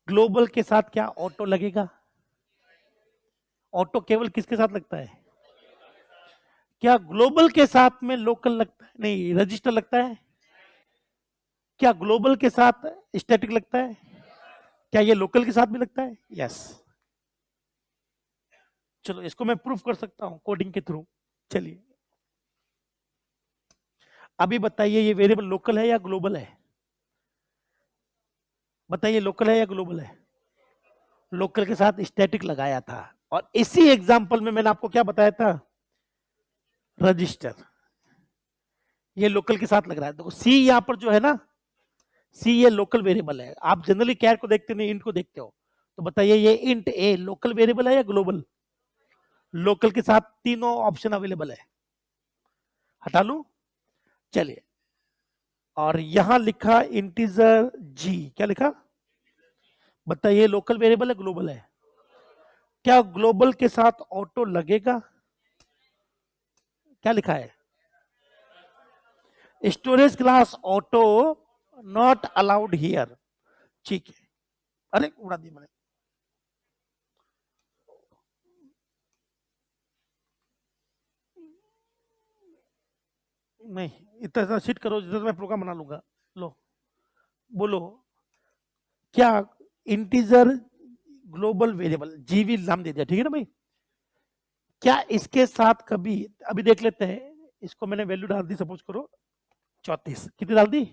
ग्लोबल के साथ क्या ऑटो लगेगा? ऑटो केवल किसके साथ लगता है? क्या ग्लोबल के साथ में लोकल लगता है? नहीं, रजिस्टर लगता है। क्या ग्लोबल के साथ स्टैटिक लगता है? क्या ये लोकल के साथ भी लगता है? यस। चलो इसको मैं प्रूफ कर सकता हूं कोडिंग के थ्रू। चलिए अभी बताइए, ये वेरिएबल लोकल है या ग्लोबल है? बताइए, लोकल है या ग्लोबल है? लोकल के साथ स्टैटिक लगाया था, और इसी एग्जांपल में मैंने आपको क्या बताया था? रजिस्टर। ये लोकल के साथ लग रहा है। देखो सी यहां पर जो है ना, सी ये लोकल वेरिएबल है। आप जनरली कैर को देखते नहीं, इंट को देखते हो। तो बताइए ये इंट ए लोकल वेरिएबल है या ग्लोबल? लोकल के साथ तीनों ऑप्शन अवेलेबल है। हटा लूं? चलिए, और यहां लिखा इंटीजर जी। क्या लिखा? बताइए लोकल वेरिएबल है ग्लोबल है? क्या ग्लोबल के साथ ऑटो लगेगा? क्या लिखा है? Storage class auto not allowed here. ठीक है। अरे उड़ा दी मैंने। नहीं, इतना सीट करो जितना मैं प्रोग्राम बना लूंगा। लो, बोलो, क्या इंटीजर ग्लोबल वेरिएबल जीवी नाम दे दिया, ठीक है ना भाई? क्या इसके साथ कभी, अभी देख लेते हैं, इसको मैंने वैल्यू डाल दी, सपोज करो 34। कितनी डाल दी?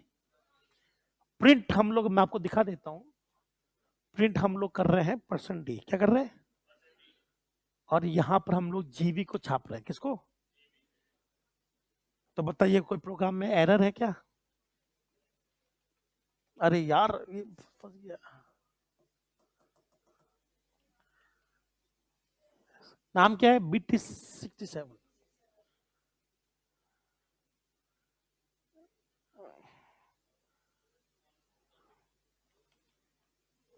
प्रिंट हम लोग, मैं आपको दिखा देता हूं, प्रिंट हम लोग कर रहे हैं %d। क्या कर रहे हैं? और यहां पर हम लोग जीवी को छाप रहे हैं, किसको? तो बताइए कोई प्रोग्राम में एरर है क्या? अरे यार ये फंस गया। नाम क्या है? BT67।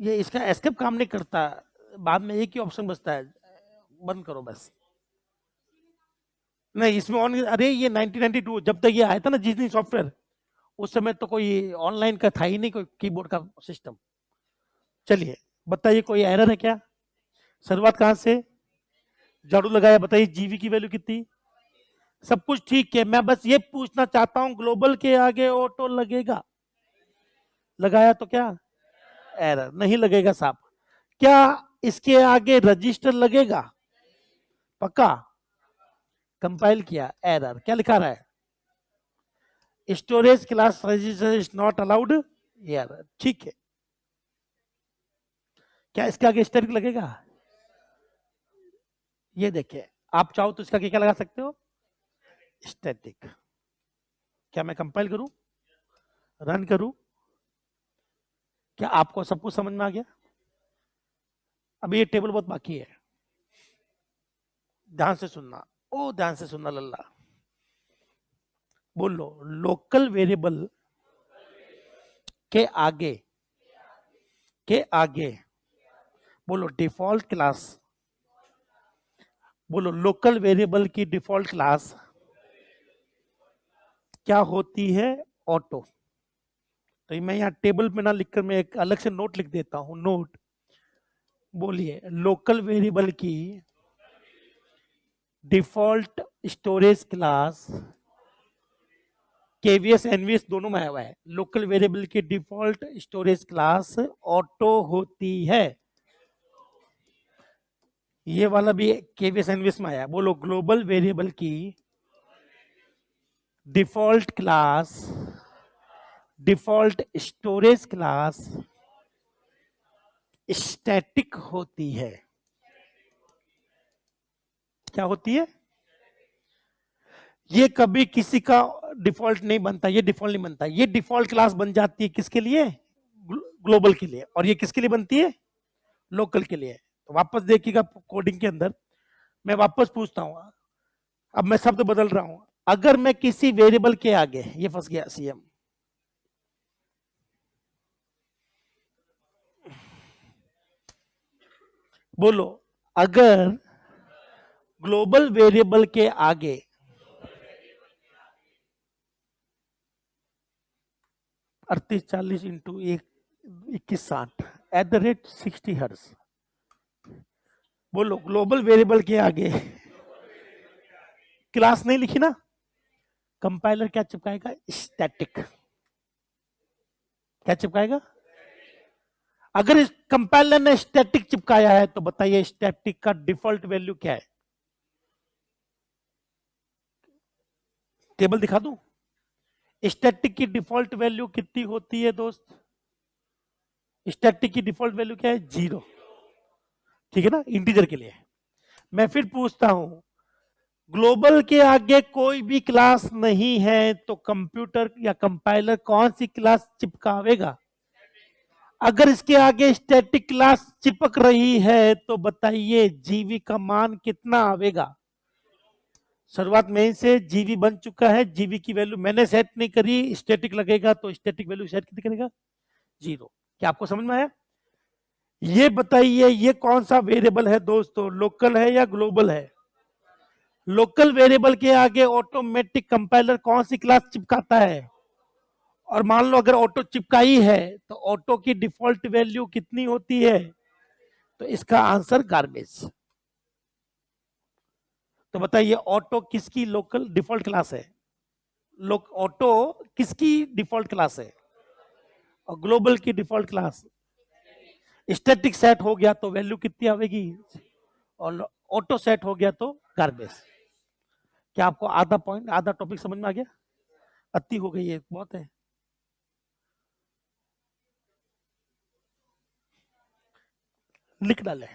ये इसका एस्केप काम नहीं करता, बाद में एक ही ऑप्शन बचता है, बंद करो बस। नहीं इसमें ऑन, अरे ये 1992 जब तक ये आया था ना जिस सॉफ्टवेयर, उस समय तो कोई ऑनलाइन का था ही नहीं, कोई कीबोर्ड का सिस्टम। चलिए बताइए कोई एरर है क्या? शुरुआत कहां से? झाड़ू लगाया, बताइए जीवी की वैल्यू कितनी? सब कुछ ठीक है, मैं बस ये पूछना चाहता हूं ग्लोबल के आगे ऑटो लगेगा? लगाया तो क्या? एरर नहीं लगेगा साहब। क्या इसके आगे रजिस्टर लगेगा? पक्का? कंपाइल किया, एरर क्या लिखा रहा है? Storage class register is not allowed, error ठीक है। क्या इसके आगे स्टैटिक लगेगा? ये देखिए, आप चाहो तो इसका क्या लगा सकते हो? स्टैटिक। क्या मैं कंपाइल करूं, रन करूं? क्या आपको सब कुछ समझ में आ गया? अभी ये टेबल बहुत बाकी है, ध्यान से सुनना। ओ ध्यान से सुनना लल्ला। बोलो, लोकल वेरिएबल के आगे, के आगे बोलो डिफॉल्ट क्लास, बोलो लोकल वेरिएबल की डिफॉल्ट क्लास क्या होती है? ऑटो। तो मैं यहाँ टेबल में ना लिखकर मैं एक अलग से नोट लिख देता हूं, नोट। बोलिए, लोकल वेरिएबल की default storage class, KVS NVS दोनों में आया हुआ है, लोकल वेरिएबल की डिफॉल्ट स्टोरेज क्लास ऑटो होती है। ये वाला भी केवीएस एनवीएस में आया। बोलो, ग्लोबल वेरिएबल की default class, default storage class static होती है। क्या होती है? ये कभी किसी का डिफॉल्ट नहीं बनता, ये डिफॉल्ट नहीं बनता, ये डिफॉल्ट क्लास बन जाती है किसके लिए? ग्लोबल के लिए। और ये किसके लिए बनती है? लोकल के लिए। तो वापस देखिएगा कोडिंग के अंदर, मैं वापस पूछता हूं, अब मैं शब्द बदल रहा हूं। अगर मैं किसी वेरिएबल के आगे, ये फंस गया सीएम, बोलो, अगर ग्लोबल वेरिएबल के आगे 3840 इंटू 2160 @60 हर्ट्ज, बोलो ग्लोबल वेरिएबल के आगे क्लास नहीं लिखी ना, कंपाइलर क्या चिपकाएगा? स्टैटिक। क्या चिपकाएगा? अगर इस कंपाइलर ने स्टैटिक चिपकाया है तो बताइए स्टैटिक का डिफॉल्ट वैल्यू क्या है? टेबल दिखा दूं? स्टैटिक की डिफॉल्ट वैल्यू कितनी होती है दोस्त? स्टैटिक की डिफॉल्ट वैल्यू क्या है? 0। ठीक है ना, इंटीजर के लिए। मैं फिर पूछता हूं, ग्लोबल के आगे कोई भी क्लास नहीं है तो कंप्यूटर या कंपाइलर कौन सी क्लास चिपकावेगा? अगर इसके आगे स्टैटिक क्लास चिपक रही है तो बताइए जीवी का मान कितना आवेगा? शुरुआत में ही से जीवी बन चुका है, जीवी की वैल्यू मैंने सेट नहीं करी, स्टैटिक लगेगा तो स्टैटिक वैल्यू सेट कितनी करेगा? 0। क्या आपको समझ में आया? ये बताइए ये कौन सा वेरिएबल है दोस्तों, लोकल है या ग्लोबल है? लोकल वेरिएबल के आगे ऑटोमेटिक कंपाइलर कौन सी क्लास चिपकाता है? और मान लो अगर ऑटो चिपकाई है तो ऑटो की डिफॉल्ट वैल्यू कितनी होती है? तो इसका आंसर गार्बेज। तो बताइए ऑटो किसकी लोकल डिफॉल्ट क्लास है? ऑटो किसकी डिफॉल्ट क्लास है? और ग्लोबल की डिफॉल्ट क्लास। स्टैटिक सेट हो गया तो वैल्यू कितनी आएगी? और ऑटो सेट हो गया तो गार्बेज। क्या आपको आधा पॉइंट, आधा टॉपिक समझ में आ गया? अति हो गई है, बहुत है। लिख डाले।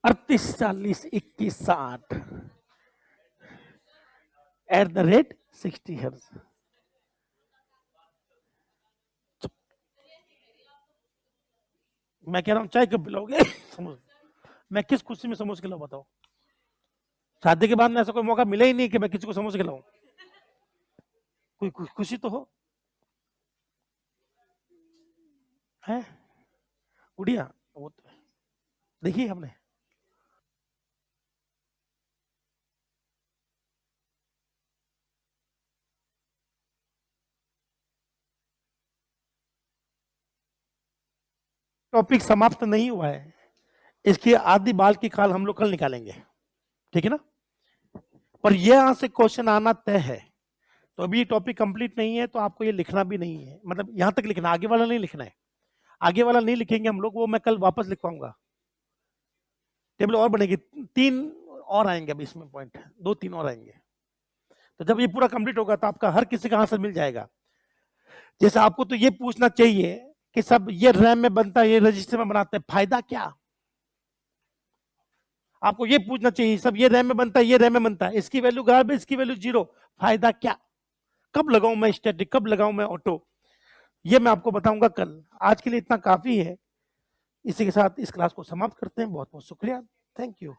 38 40 21 60 @60 हर्ट्ज। मैं कह रहा हूँ चाय कब पिलाओगे? समझ, मैं किस खुशी में समझ के लाऊं बताओ? शादी के बाद में ऐसा कोई मौका मिला ही नहीं कि मैं किसी को समझ के लाऊं। कोई खुशी तो हो है। गुड़िया वो तो देखिए हमने टॉपिक समाप्त नहीं हुआ है, इसकी आधी बाल की खाल हम लोग कल निकालेंगे, ठीक है ना? पर ये यहां से क्वेश्चन आना तय है। तो अभी टॉपिक कंप्लीट नहीं है तो आपको ये लिखना भी नहीं है, मतलब यहां तक लिखना, आगे वाला नहीं लिखना है। आगे वाला नहीं लिखेंगे हम लोग, वो मैं कल वापस लिखवाऊंगा। टेबल और बनेगी, 3 और आएंगे, अभी इसमें पॉइंट 2-3 और आएंगे। तो जब ये पूरा कंप्लीट होगा तो आपका हर किसी का आंसर मिल जाएगा। जैसे आपको तो ये पूछना चाहिए कि सब ये रैम में बनता है, ये रजिस्टर में बनाते हैं, फायदा क्या? आपको ये पूछना चाहिए, सब ये रैम में बनता है, ये रैम में बनता है, इसकी वैल्यू गायब है, इसकी वैल्यू 0, फायदा क्या? कब लगाऊं मैं स्टैटिक, कब लगाऊं मैं ऑटो? ये मैं आपको बताऊंगा कल। आज के लिए इतना काफी है। इसी के साथ इस क्लास को समाप्त करते हैं। बहुत बहुत शुक्रिया। Thank you.